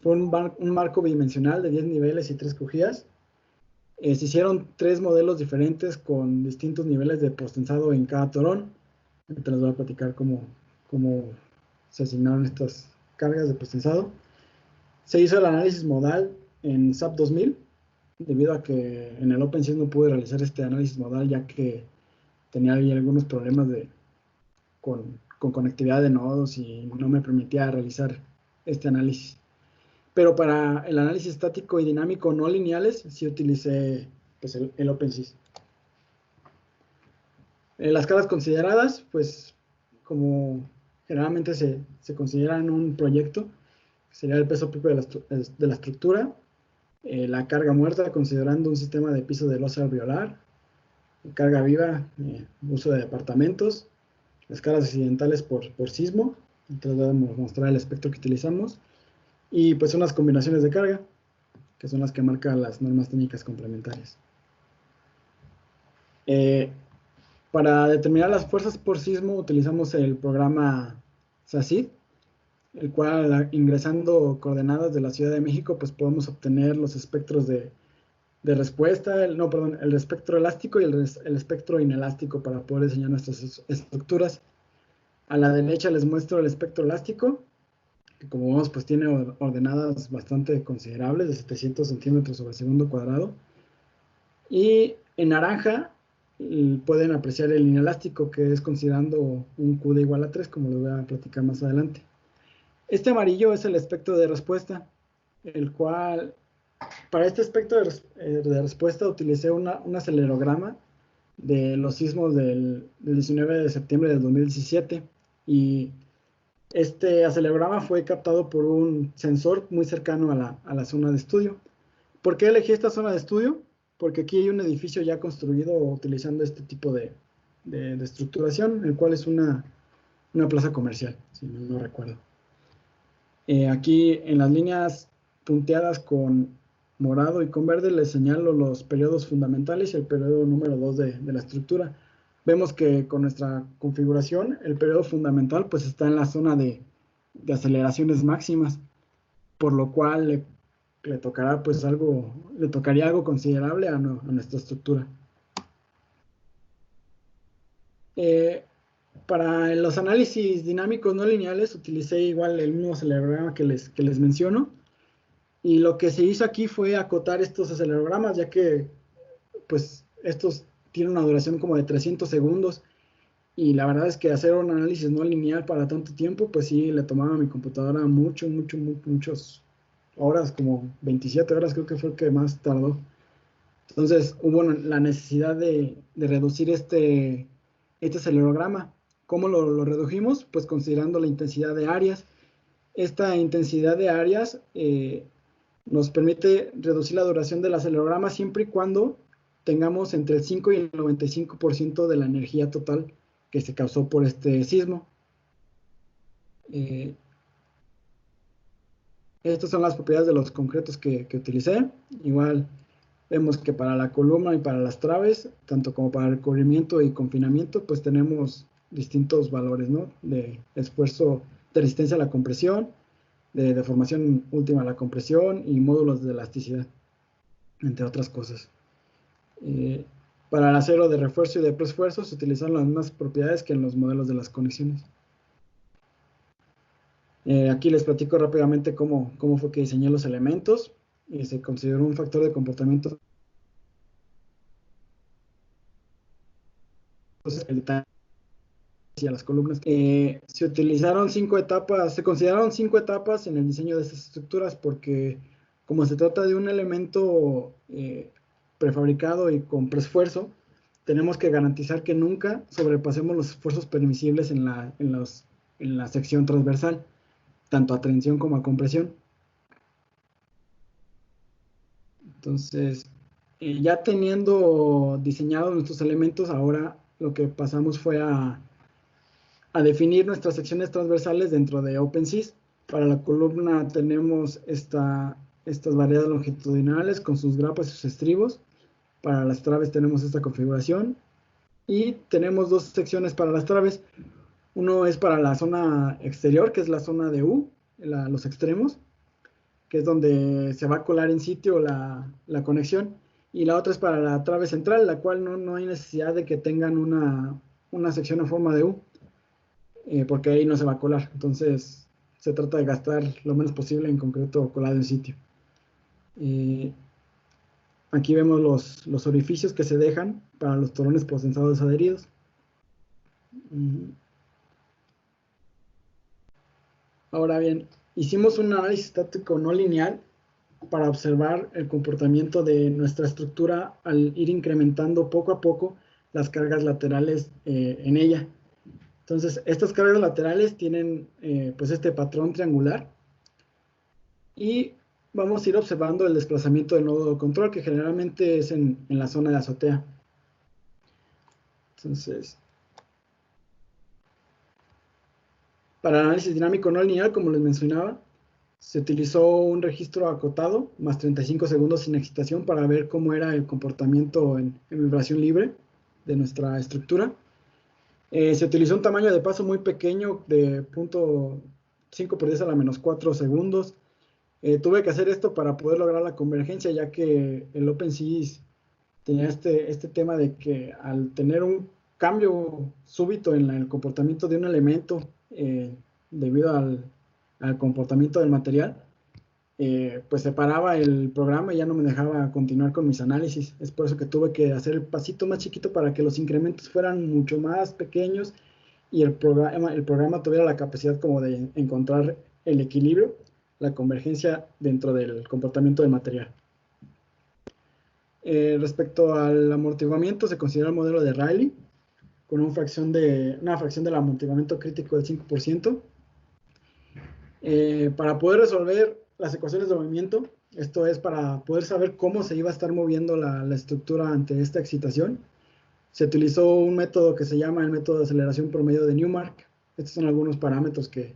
Fue un marco bidimensional de 10 niveles y 3 crujías. Se hicieron 3 modelos diferentes con distintos niveles de postensado en cada torón. Ahorita les voy a platicar cómo se asignaron estas cargas de postensado. Se hizo el análisis modal en SAP 2000, debido a que en el OpenSys no pude realizar este análisis modal, ya que tenía ahí algunos problemas con conectividad de nodos y no me permitía realizar este análisis. Pero para el análisis estático y dinámico no lineales, sí utilicé pues, el OpenSys. Las cargas consideradas, pues como generalmente se considera en un proyecto, sería el peso propio de la estructura, la carga muerta considerando un sistema de piso de losa alveolar, carga viva, uso de departamentos, las cargas accidentales por sismo. Entonces vamos a mostrar el espectro que utilizamos y pues unas combinaciones de carga, que son las que marcan las normas técnicas complementarias. Para determinar las fuerzas por sismo utilizamos el programa SACID, el cual ingresando coordenadas de la Ciudad de México pues podemos obtener los espectros de respuesta, el espectro elástico y el espectro inelástico para poder diseñar nuestras estructuras. A la derecha les muestro el espectro elástico, que como vemos pues tiene ordenadas bastante considerables de 700 centímetros sobre segundo cuadrado. Y en naranja pueden apreciar el inelástico, que es considerando un Q de igual a 3, como lo voy a platicar más adelante. Este amarillo es el espectro de respuesta, el cual, para este espectro de respuesta utilicé un acelerograma de los sismos del 19 de septiembre del 2017 y este acelerograma fue captado por un sensor muy cercano a la zona de estudio. ¿Por qué elegí esta zona de estudio? Porque aquí hay un edificio ya construido utilizando este tipo de estructuración, el cual es una plaza comercial, si no recuerdo. Aquí en las líneas punteadas con morado y con verde les señalo los periodos fundamentales y el periodo número 2 de la estructura. Vemos que con nuestra configuración el periodo fundamental pues está en la zona de aceleraciones máximas, por lo cual le tocaría algo considerable a nuestra estructura. Para los análisis dinámicos no lineales utilicé igual el mismo acelerograma que les menciono, y lo que se hizo aquí fue acotar estos acelerogramas, ya que pues estos tienen una duración como de 300 segundos, y la verdad es que hacer un análisis no lineal para tanto tiempo, pues sí le tomaba a mi computadora muchas horas, como 27 horas creo que fue el que más tardó. Entonces hubo la necesidad de reducir este acelerograma. ¿Cómo lo redujimos? Pues considerando la intensidad de áreas. Esta intensidad de áreas nos permite reducir la duración del acelerograma siempre y cuando tengamos entre el 5 y el 95% de la energía total que se causó por este sismo. Estas son las propiedades de los concretos que utilicé. Igual vemos que para la columna y para las traves, tanto como para el recubrimiento y confinamiento, pues tenemos distintos valores, ¿no? De esfuerzo de resistencia a la compresión, de deformación última a la compresión y módulos de elasticidad, entre otras cosas. Para el acero de refuerzo y de preesfuerzo se utilizan las mismas propiedades que en los modelos de las conexiones. Aquí les platico rápidamente cómo fue que diseñé los elementos. Y se consideró un factor de comportamiento, pues, el detalle hacia las columnas. Se utilizaron 5 etapas, se consideraron 5 etapas en el diseño de estas estructuras porque como se trata de un elemento prefabricado y con preesfuerzo, tenemos que garantizar que nunca sobrepasemos los esfuerzos permisibles en la sección transversal, tanto a tensión como a compresión. Entonces, ya teniendo diseñados nuestros elementos, ahora lo que pasamos fue a definir nuestras secciones transversales dentro de OpenSys. Para la columna tenemos estas variedades longitudinales con sus grapas y sus estribos. Para las traves tenemos esta configuración. Y tenemos 2 secciones para las traves. Uno es para la zona exterior, que es la zona de U, los extremos, que es donde se va a colar en sitio la conexión. Y la otra es para la trave central, la cual no hay necesidad de que tengan una sección en forma de U, porque ahí no se va a colar. Entonces, se trata de gastar lo menos posible en concreto colado en sitio. Aquí vemos los orificios que se dejan para los torones posdensados adheridos. Ahora bien, hicimos un análisis estático no lineal para observar el comportamiento de nuestra estructura al ir incrementando poco a poco las cargas laterales en ella. Entonces, estas cargas laterales tienen pues este patrón triangular y vamos a ir observando el desplazamiento del nodo de control, que generalmente es en la zona de azotea. Entonces, para el análisis dinámico no lineal, como les mencionaba, se utilizó un registro acotado, más 35 segundos sin excitación, para ver cómo era el comportamiento en vibración libre de nuestra estructura. Se utilizó un tamaño de paso muy pequeño, de 0.5 por 10 a la menos 4 segundos. Tuve que hacer esto para poder lograr la convergencia, ya que el OpenSys tenía este tema de que al tener un cambio súbito en el comportamiento de un elemento debido al comportamiento del material, pues se paraba el programa y ya no me dejaba continuar con mis análisis. Es por eso que tuve que hacer el pasito más chiquito para que los incrementos fueran mucho más pequeños y el programa tuviera la capacidad como de encontrar el equilibrio, la convergencia dentro del comportamiento del material. Respecto al amortiguamiento, se considera el modelo de Rayleigh con una fracción del amortiguamiento crítico del 5%. Para poder resolver las ecuaciones de movimiento, esto es para poder saber cómo se iba a estar moviendo la estructura ante esta excitación, se utilizó un método que se llama el método de aceleración promedio de Newmark. Estos son algunos parámetros que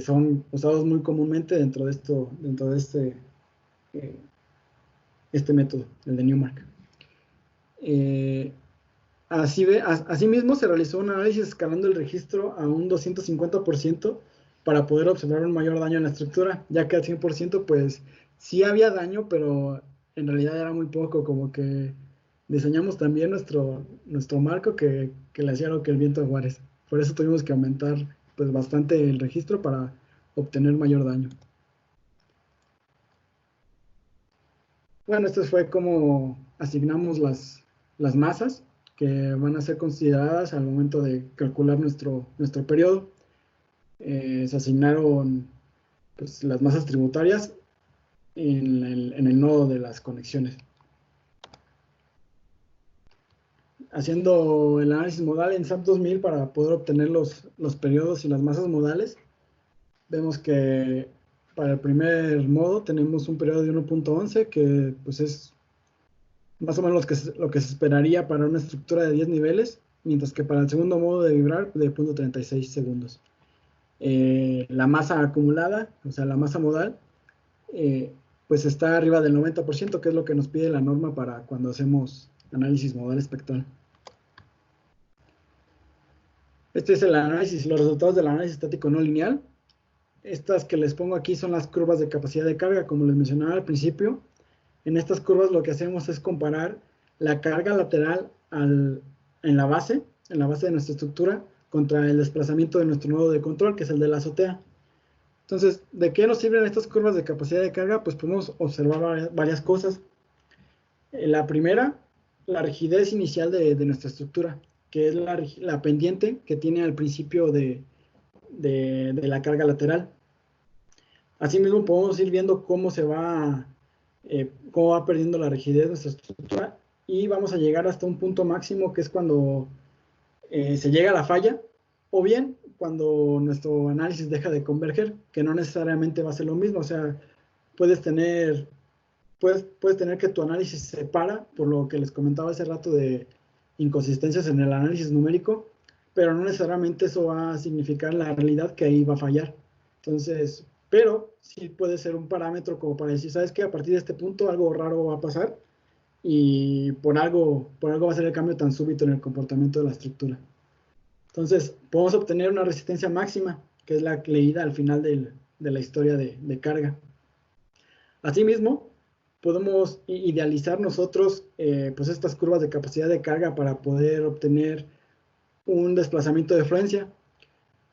son usados muy comúnmente dentro de este método, el de Newmark. Asimismo, se realizó un análisis escalando el registro a un 250% para poder observar un mayor daño en la estructura, ya que al 100% pues sí había daño, pero en realidad era muy poco, como que diseñamos también nuestro marco que le hacía lo que el viento de Juárez. Por eso tuvimos que aumentar pues bastante el registro para obtener mayor daño. Bueno, esto fue como asignamos las masas que van a ser consideradas al momento de calcular nuestro periodo. Se asignaron pues, las masas tributarias en el nodo de las conexiones. Haciendo el análisis modal en SAP 2000 para poder obtener los periodos y las masas modales, vemos que para el primer modo tenemos un periodo de 1.11, que pues es más o menos lo que se esperaría para una estructura de 10 niveles, mientras que para el segundo modo de vibrar de 0.36 segundos. La masa acumulada, o sea, la masa modal, pues está arriba del 90%, que es lo que nos pide la norma para cuando hacemos análisis modal espectral. Este es el análisis, los resultados del análisis estático no lineal. Estas que les pongo aquí son las curvas de capacidad de carga, como les mencionaba al principio. En estas curvas lo que hacemos es comparar la carga lateral en la base de nuestra estructura, contra el desplazamiento de nuestro nodo de control, que es el de la azotea. Entonces, ¿de qué nos sirven estas curvas de capacidad de carga? Pues podemos observar varias cosas. La primera, la rigidez inicial de nuestra estructura, que es la pendiente que tiene al principio de la carga lateral. Asimismo, podemos ir viendo cómo va perdiendo la rigidez de nuestra estructura y vamos a llegar hasta un punto máximo que es cuando se llega a la falla, o bien cuando nuestro análisis deja de converger, que no necesariamente va a ser lo mismo. O sea, puedes tener que tu análisis se para, por lo que les comentaba hace rato de inconsistencias en el análisis numérico, pero no necesariamente eso va a significar la realidad que ahí va a fallar. Entonces, pero sí puede ser un parámetro como para decir, ¿sabes qué? A partir de este punto algo raro va a pasar y por algo va a ser el cambio tan súbito en el comportamiento de la estructura. Entonces, podemos obtener una resistencia máxima, que es la leída al final de la historia de carga. Asimismo, podemos idealizar nosotros pues estas curvas de capacidad de carga para poder obtener un desplazamiento de fluencia.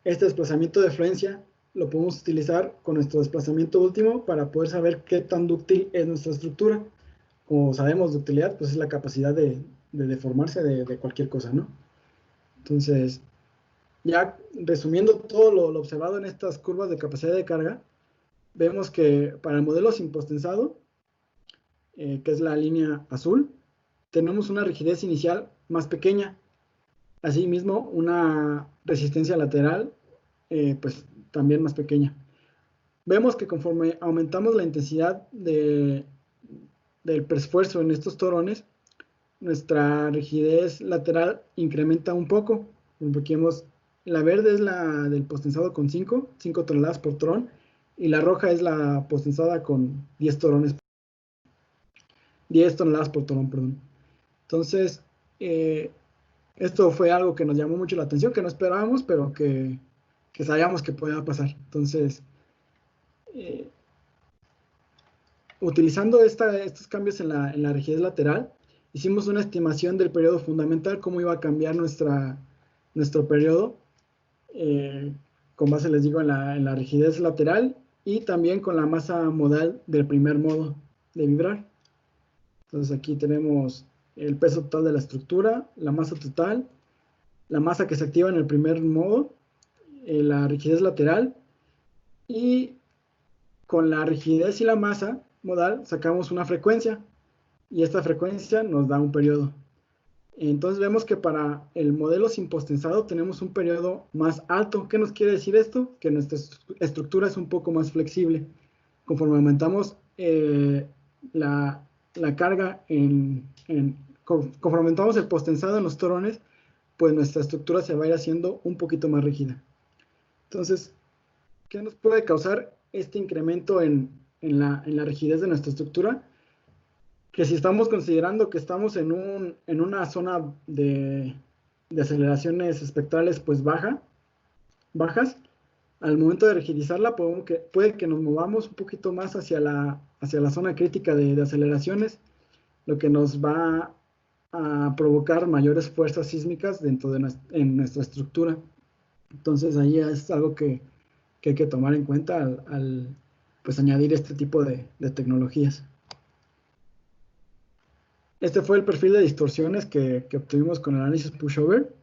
Este desplazamiento de fluencia lo podemos utilizar con nuestro desplazamiento último para poder saber qué tan dúctil es nuestra estructura. Como sabemos, ductilidad pues es la capacidad de deformarse de cualquier cosa, ¿no? Entonces, ya resumiendo todo lo observado en estas curvas de capacidad de carga, vemos que para el modelo sin postensado, que es la línea azul, tenemos una rigidez inicial más pequeña. Asimismo, una resistencia lateral, pues también más pequeña. Vemos que conforme aumentamos la intensidad del preesfuerzo en estos torones, nuestra rigidez lateral incrementa un poco. Aquí vemos, la verde es la del postensado con 5 toneladas por torón, y la roja es la postensada con 10 toneladas por torón, perdón. Entonces, esto fue algo que nos llamó mucho la atención, que no esperábamos, pero que sabíamos que podía pasar. Entonces, utilizando estos cambios en la rigidez lateral, hicimos una estimación del periodo fundamental, cómo iba a cambiar nuestro periodo, con base, les digo, en la rigidez lateral y también con la masa modal del primer modo de vibrar. Entonces aquí tenemos el peso total de la estructura, la masa total, la masa que se activa en el primer modo, la rigidez lateral, y con la rigidez y la masa modal sacamos una frecuencia, y esta frecuencia nos da un periodo. Entonces vemos que para el modelo sin postensado tenemos un periodo más alto. ¿Qué nos quiere decir esto? Que nuestra estructura es un poco más flexible. Conforme aumentamos la carga, conforme aumentamos el postensado en los torones, pues nuestra estructura se va a ir haciendo un poquito más rígida. Entonces, ¿qué nos puede causar este incremento en la rigidez de nuestra estructura? Que si estamos considerando que estamos en una zona de aceleraciones espectrales pues bajas, al momento de rigidizarla puede que nos movamos un poquito más hacia la zona crítica de aceleraciones, lo que nos va a provocar mayores fuerzas sísmicas en nuestra estructura. Entonces ahí es algo que hay que tomar en cuenta al pues añadir este tipo de tecnologías. Este fue el perfil de distorsiones que obtuvimos con el análisis pushover,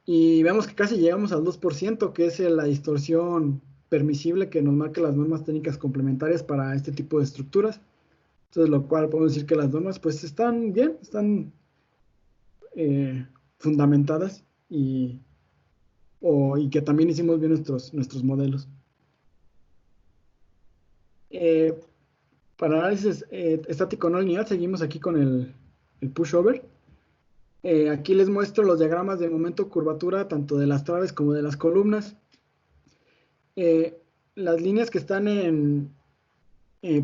y vemos que casi llegamos al 2%, que es la distorsión permisible que nos marca las normas técnicas complementarias para este tipo de estructuras. Entonces, lo cual podemos decir que las normas pues están bien, están fundamentadas, y que también hicimos bien nuestros modelos. Para análisis estático no lineal, seguimos aquí con el pushover. Aquí les muestro los diagramas de momento curvatura, tanto de las traves como de las columnas. Las líneas que están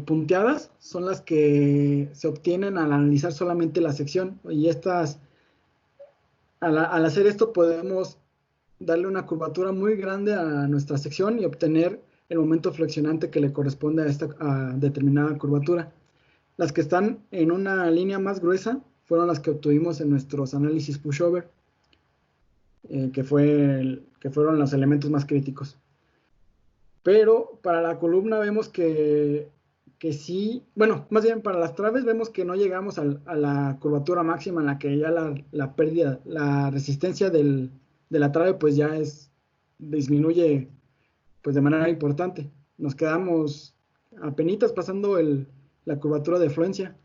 punteadas son las que se obtienen al analizar solamente la sección, y al hacer esto podemos darle una curvatura muy grande a nuestra sección y obtener el momento flexionante que le corresponde a esta determinada curvatura. Las que están en una línea más gruesa fueron las que obtuvimos en nuestros análisis pushover, que fueron los elementos más críticos. Pero para la columna vemos que sí, bueno, más bien para las traves vemos que no llegamos a la curvatura máxima en la que ya la pérdida, la resistencia de la trave pues ya disminuye pues de manera importante. Nos quedamos apenitas pasando la curvatura de fluencia,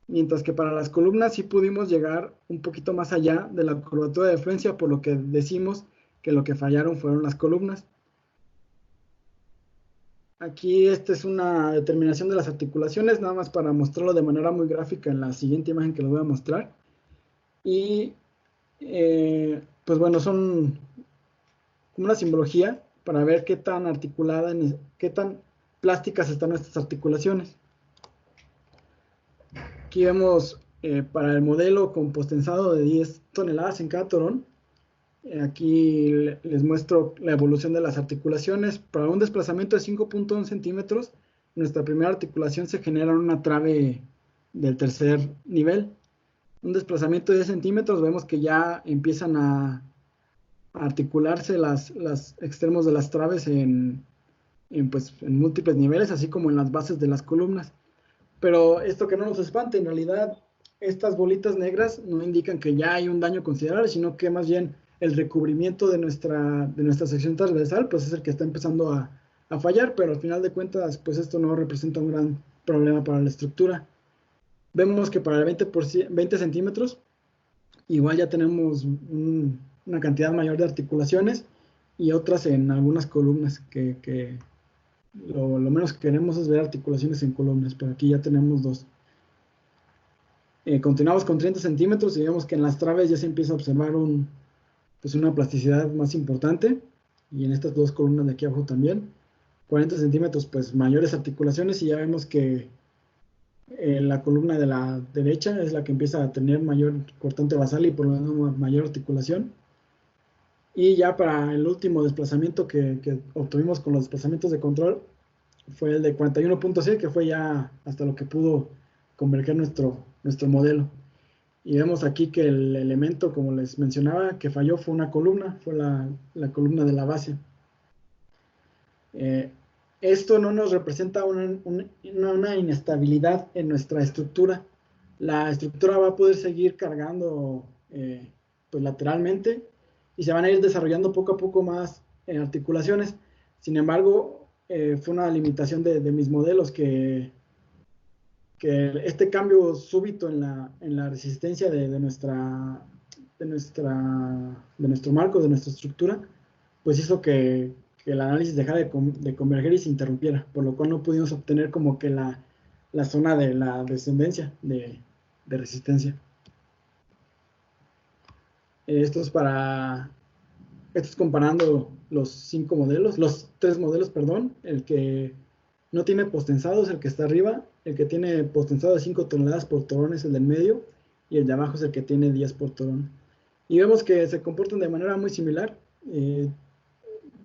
mientras que para las columnas sí pudimos llegar un poquito más allá de la curvatura de fluencia, por lo que decimos que lo que fallaron fueron las columnas. Aquí esta es una determinación de las articulaciones, nada más para mostrarlo de manera muy gráfica en la siguiente imagen que les voy a mostrar. Y pues bueno, son como una simbología para ver qué tan articulada, qué tan plásticas están nuestras articulaciones. Aquí vemos para el modelo con postensado de 10 toneladas en cada torón. Aquí les muestro la evolución de las articulaciones. Para un desplazamiento de 5.1 centímetros, nuestra primera articulación se genera en una trave del tercer nivel. Un desplazamiento de 10 centímetros, vemos que ya empiezan a articularse los extremos de las traves pues, en múltiples niveles, así como en las bases de las columnas. Pero esto que no nos espante, en realidad estas bolitas negras no indican que ya hay un daño considerable, sino que más bien el recubrimiento de nuestra sección transversal pues es el que está empezando a fallar, pero al final de cuentas pues esto no representa un gran problema para la estructura. Vemos que para el 20 centímetros igual ya tenemos una cantidad mayor de articulaciones y otras en algunas columnas que lo menos que queremos es ver articulaciones en columnas, pero aquí ya tenemos dos. Continuamos con 30 centímetros y vemos que en las traves ya se empieza a observar pues una plasticidad más importante, y en estas dos columnas de aquí abajo también. 40 centímetros, pues mayores articulaciones, y ya vemos que la columna de la derecha es la que empieza a tener mayor cortante basal y por lo tanto mayor articulación. Y ya para el último desplazamiento que obtuvimos con los desplazamientos de control fue el de 41.6, que fue ya hasta lo que pudo converger nuestro modelo. Y vemos aquí que el elemento, como les mencionaba, que falló fue una columna, fue la columna de la base. Esto no nos representa una inestabilidad en nuestra estructura. La estructura va a poder seguir cargando pues lateralmente y se van a ir desarrollando poco a poco más articulaciones. Sin embargo, fue una limitación de mis modelos que este cambio súbito en la resistencia de nuestro marco, de nuestra estructura, pues hizo que el análisis dejara de converger y se interrumpiera, por lo cual no pudimos obtener como que la zona de la descendencia de resistencia. Esto es comparando los tres modelos, perdón. El que no tiene postensado es el que está arriba, el que tiene postensado de 5 toneladas por torón es el del medio, y el de abajo es el que tiene 10 por torón. Y vemos que se comportan de manera muy similar.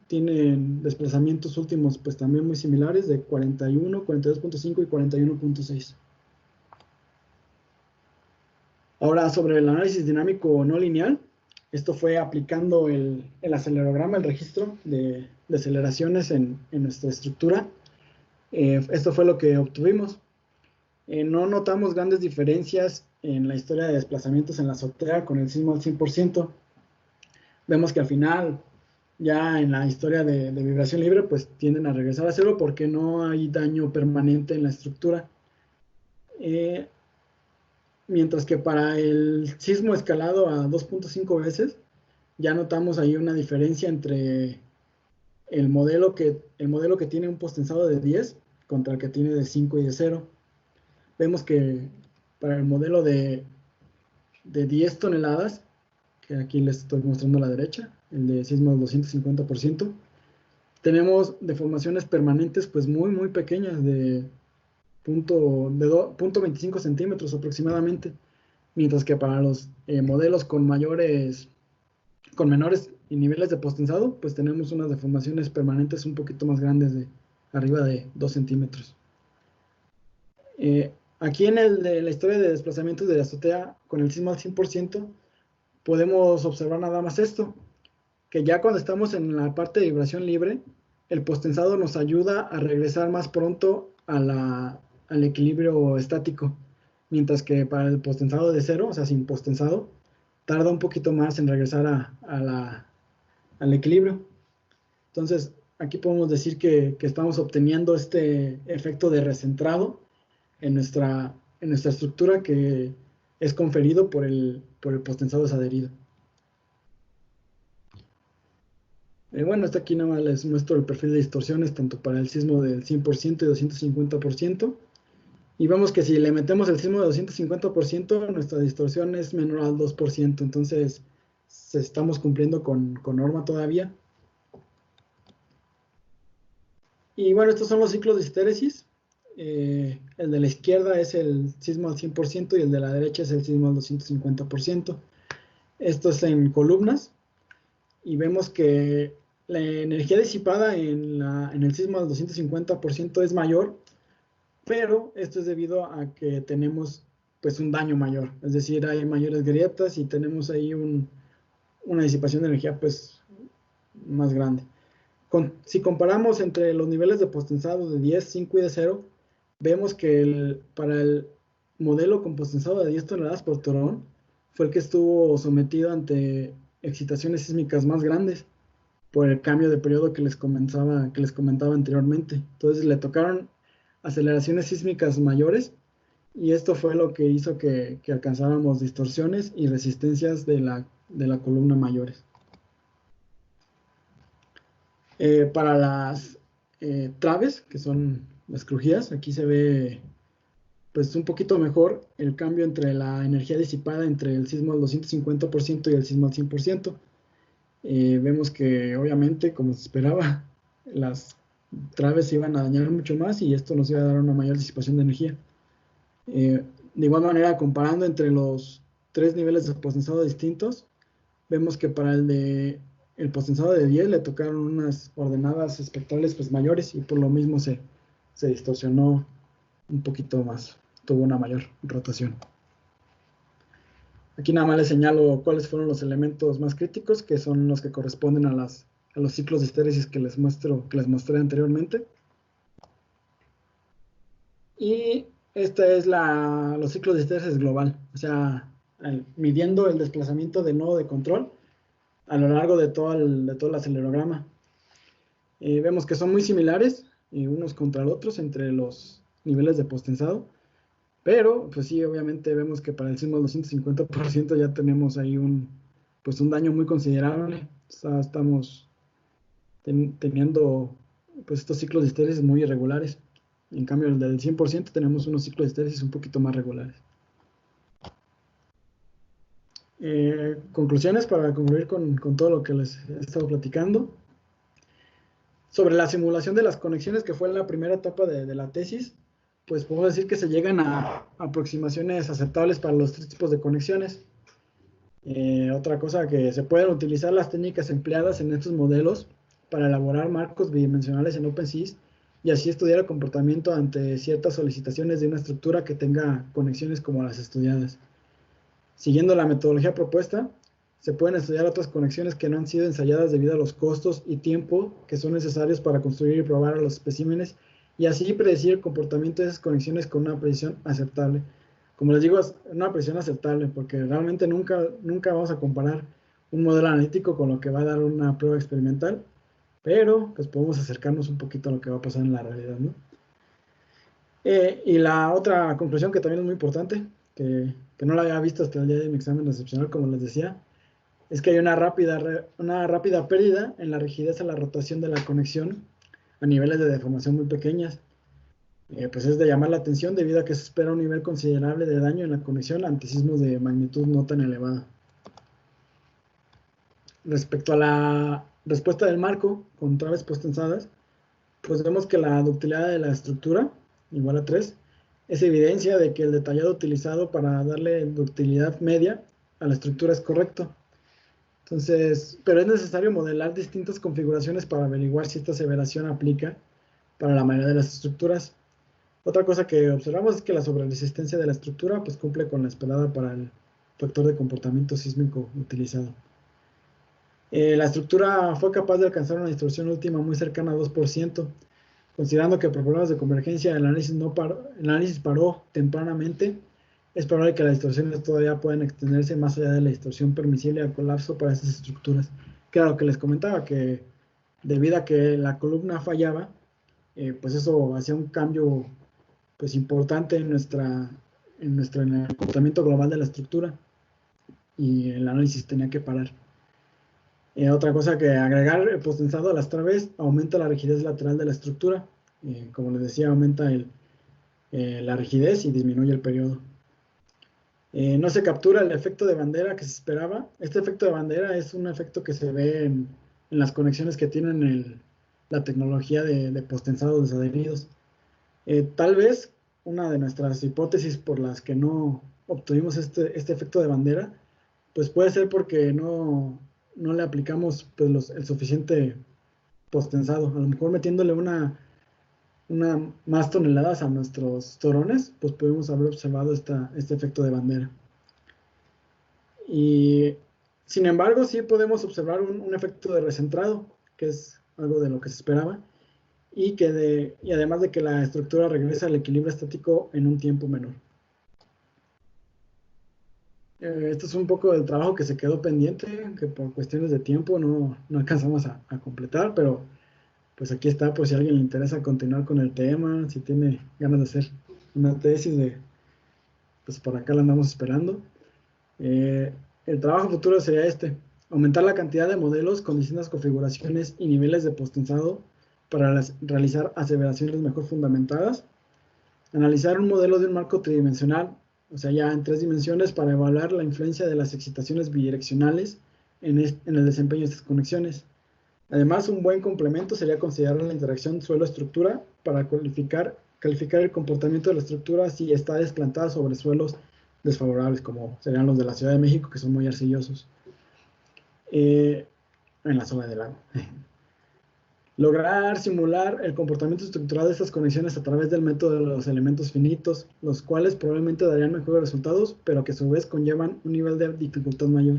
Tienen desplazamientos últimos pues también muy similares, de 41, 42.5 y 41.6. Ahora, sobre el análisis dinámico no lineal, esto fue aplicando el acelerograma, el registro de aceleraciones en nuestra estructura. Esto fue lo que obtuvimos. No notamos grandes diferencias en la historia de desplazamientos en la azotea con el sismo al 100%. Vemos que al final, ya en la historia de vibración libre, pues tienden a regresar a cero porque no hay daño permanente en la estructura. Mientras que para el sismo escalado a 2.5 veces, ya notamos ahí una diferencia entre el modelo que tiene un postensado de 10 contra el que tiene de 5 y de 0. Vemos que para el modelo de 10 toneladas, que aquí les estoy mostrando a la derecha, el de sismo del 250%, tenemos deformaciones permanentes pues muy muy pequeñas de 0.25 centímetros aproximadamente, mientras que para los modelos con menores niveles de postensado, pues tenemos unas deformaciones permanentes un poquito más grandes, de arriba de 2 centímetros. Aquí en la historia de desplazamientos de la azotea con el sismo al 100%, podemos observar nada más esto, que ya cuando estamos en la parte de vibración libre, el posttensado nos ayuda a regresar más pronto al equilibrio estático, mientras que para el posttensado de cero, o sea, sin posttensado, tarda un poquito más en regresar al equilibrio. Entonces, aquí podemos decir que estamos obteniendo este efecto de recentrado en nuestra estructura que es conferido por el posttensado desadherido. Bueno, hasta aquí nada más les muestro el perfil de distorsiones tanto para el sismo del 100% y 250%. Y vemos que si le metemos el sismo de 250%, nuestra distorsión es menor al 2%. Entonces, estamos cumpliendo con norma todavía. Y bueno, estos son los ciclos de histéresis. El de la izquierda es el sismo al 100% y el de la derecha es el sismo al 250%. Esto es en columnas. Y vemos que la energía disipada en el sismo al 250% es mayor, pero esto es debido a que tenemos pues un daño mayor, es decir, hay mayores grietas y tenemos ahí una disipación de energía pues más grande. Si comparamos entre los niveles de posttensado de 10, 5 y de 0, vemos que para el modelo con posttensado de 10 toneladas por torón fue el que estuvo sometido ante excitaciones sísmicas más grandes por el cambio de periodo que les comentaba anteriormente. Entonces le tocaron aceleraciones sísmicas mayores y esto fue lo que hizo que alcanzáramos distorsiones y resistencias de la columna mayores. Para las traves, que son las crujías, aquí se ve pues un poquito mejor el cambio entre la energía disipada entre el sismo al 250% y el sismo al 100%. Vemos que obviamente, como se esperaba, las traves se iban a dañar mucho más y esto nos iba a dar una mayor disipación de energía. De igual manera, comparando entre los tres niveles de posttensado distintos, vemos que para el posttensado de 10 le tocaron unas ordenadas espectrales pues mayores y por lo mismo se distorsionó un poquito más, tuvo una mayor rotación. Aquí nada más les señalo cuáles fueron los elementos más críticos, que son los que corresponden a los ciclos de histéresis que les mostré anteriormente. Y este es los ciclos de histéresis global, o sea, midiendo el desplazamiento de nodo de control a lo largo de todo el acelerograma. Vemos que son muy similares unos contra otros entre los niveles de posttensado, pero pues sí, obviamente vemos que para el sismo del 250% ya tenemos ahí un daño muy considerable. Estamos teniendo pues estos ciclos de histéresis muy irregulares. En cambio, el del 100% tenemos unos ciclos de histéresis un poquito más regulares. Conclusiones para concluir con todo lo que les he estado platicando. Sobre la simulación de las conexiones, que fue la primera etapa de la tesis, pues podemos decir que se llegan a aproximaciones aceptables para los tres tipos de conexiones. Otra cosa, que se pueden utilizar las técnicas empleadas en estos modelos para elaborar marcos bidimensionales en OpenSys y así estudiar el comportamiento ante ciertas solicitaciones de una estructura que tenga conexiones como las estudiadas. Siguiendo la metodología propuesta, se pueden estudiar otras conexiones que no han sido ensayadas debido a los costos y tiempo que son necesarios para construir y probar a los especímenes y así predecir el comportamiento de esas conexiones con una precisión aceptable. Como les digo, es una precisión aceptable porque realmente nunca vamos a comparar un modelo analítico con lo que va a dar una prueba experimental, pero pues podemos acercarnos un poquito a lo que va a pasar en la realidad, ¿no? Y la otra conclusión que también es muy importante, que no la había visto hasta el día de mi examen excepcional, como les decía, es que hay una rápida pérdida en la rigidez a la rotación de la conexión a niveles de deformación muy pequeñas. Pues es de llamar la atención debido a que se espera un nivel considerable de daño en la conexión ante sismos de magnitud no tan elevada. Respecto a la respuesta del marco con traves posttensadas, pues vemos que la ductilidad de la estructura, igual a 3, es evidencia de que el detallado utilizado para darle ductilidad media a la estructura es correcto. Entonces, pero es necesario modelar distintas configuraciones para averiguar si esta aseveración aplica para la mayoría de las estructuras. Otra cosa que observamos es que la sobreresistencia de la estructura pues cumple con la esperada para el factor de comportamiento sísmico utilizado. La estructura fue capaz de alcanzar una distorsión última muy cercana a 2%, considerando que por problemas de convergencia el análisis paró tempranamente. Es probable que las distorsiones todavía puedan extenderse más allá de la distorsión permisible al colapso para estas estructuras. Que era lo que les comentaba, que debido a que la columna fallaba, pues eso hacía un cambio pues importante en el comportamiento global de la estructura y el análisis tenía que parar. Otra cosa que agregar, el postensado a las traves aumenta la rigidez lateral de la estructura. Como les decía, aumenta la rigidez y disminuye el periodo. No se captura el efecto de bandera que se esperaba. Este efecto de bandera es un efecto que se ve en las conexiones que tienen la tecnología de postensado desadheridos. Tal vez una de nuestras hipótesis por las que no obtuvimos este efecto de bandera, pues puede ser porque no le aplicamos pues, el suficiente postensado. A lo mejor metiéndole una más toneladas a nuestros torones, pues pudimos haber observado este efecto de bandera. Y sin embargo, sí podemos observar un efecto de recentrado, que es algo de lo que se esperaba, y además de que la estructura regresa al equilibrio estático en un tiempo menor. Esto es un poco del trabajo que se quedó pendiente, que por cuestiones de tiempo no alcanzamos a completar, pero pues aquí está por si a alguien le interesa continuar con el tema, si tiene ganas de hacer una tesis, pues por acá la andamos esperando. El trabajo futuro sería aumentar la cantidad de modelos con distintas configuraciones y niveles de postensado para realizar aseveraciones mejor fundamentadas, analizar un modelo de un marco tridimensional, o sea, ya en 3 dimensiones, para evaluar la influencia de las excitaciones bidireccionales en el desempeño de estas conexiones. Además, un buen complemento sería considerar la interacción suelo-estructura para calificar el comportamiento de la estructura si está desplantada sobre suelos desfavorables, como serían los de la Ciudad de México, que son muy arcillosos, en la zona del lago. Lograr simular el comportamiento estructural de estas conexiones a través del método de los elementos finitos, los cuales probablemente darían mejores resultados, pero que a su vez conllevan un nivel de dificultad mayor.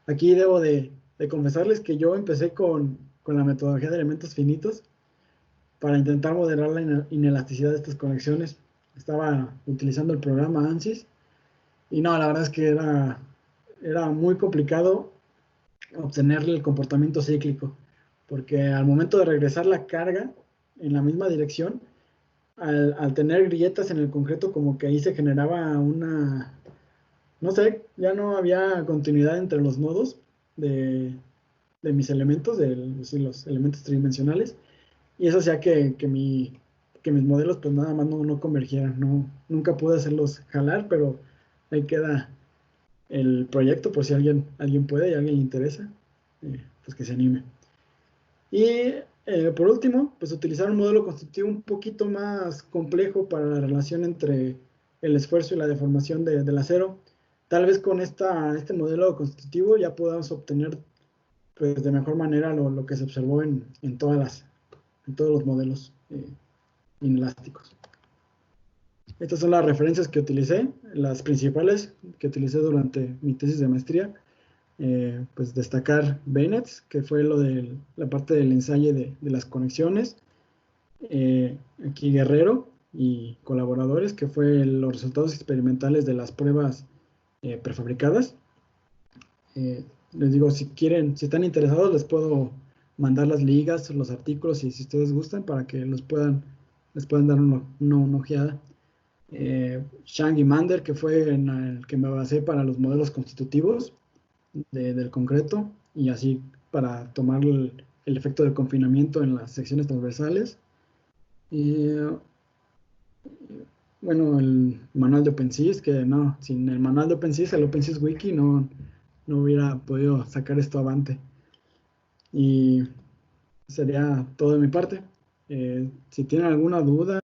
Aquí debo de confesarles que yo empecé con la metodología de elementos finitos para intentar modelar la inelasticidad de estas conexiones. Estaba utilizando el programa ANSYS y no, la verdad es que era muy complicado obtener el comportamiento cíclico, porque al momento de regresar la carga en la misma dirección, al tener grietas en el concreto, como que ahí se generaba no sé, ya no había continuidad entre los nodos de mis elementos, los elementos tridimensionales, y eso hacía que mis modelos pues nada más no convergieran, nunca pude hacerlos jalar, pero ahí queda el proyecto por si alguien puede y a alguien le interesa, pues que se anime. Y por último, pues utilizar un modelo constructivo un poquito más complejo para la relación entre el esfuerzo y la deformación del acero. Tal vez con este modelo constructivo ya podamos obtener pues, de mejor manera lo que se observó en todos los modelos inelásticos. Estas son las referencias que utilicé, las principales que utilicé durante mi tesis de maestría. Pues destacar Bennett, que fue la parte del ensayo de las conexiones. Aquí Guerrero y colaboradores, que fue los resultados experimentales de las pruebas prefabricadas. Les digo, si están interesados, les puedo mandar las ligas, los artículos, y si ustedes gustan, para que les puedan dar una ojeada. Shang y Mander, que fue en el que me basé para los modelos constitutivos del concreto, y así para tomar el efecto del confinamiento en las secciones transversales. Y bueno, el manual de OpenSys, que no, sin el manual de OpenSys, el OpenSys Wiki, no hubiera podido sacar esto avante. Y sería todo de mi parte. Si tienen alguna duda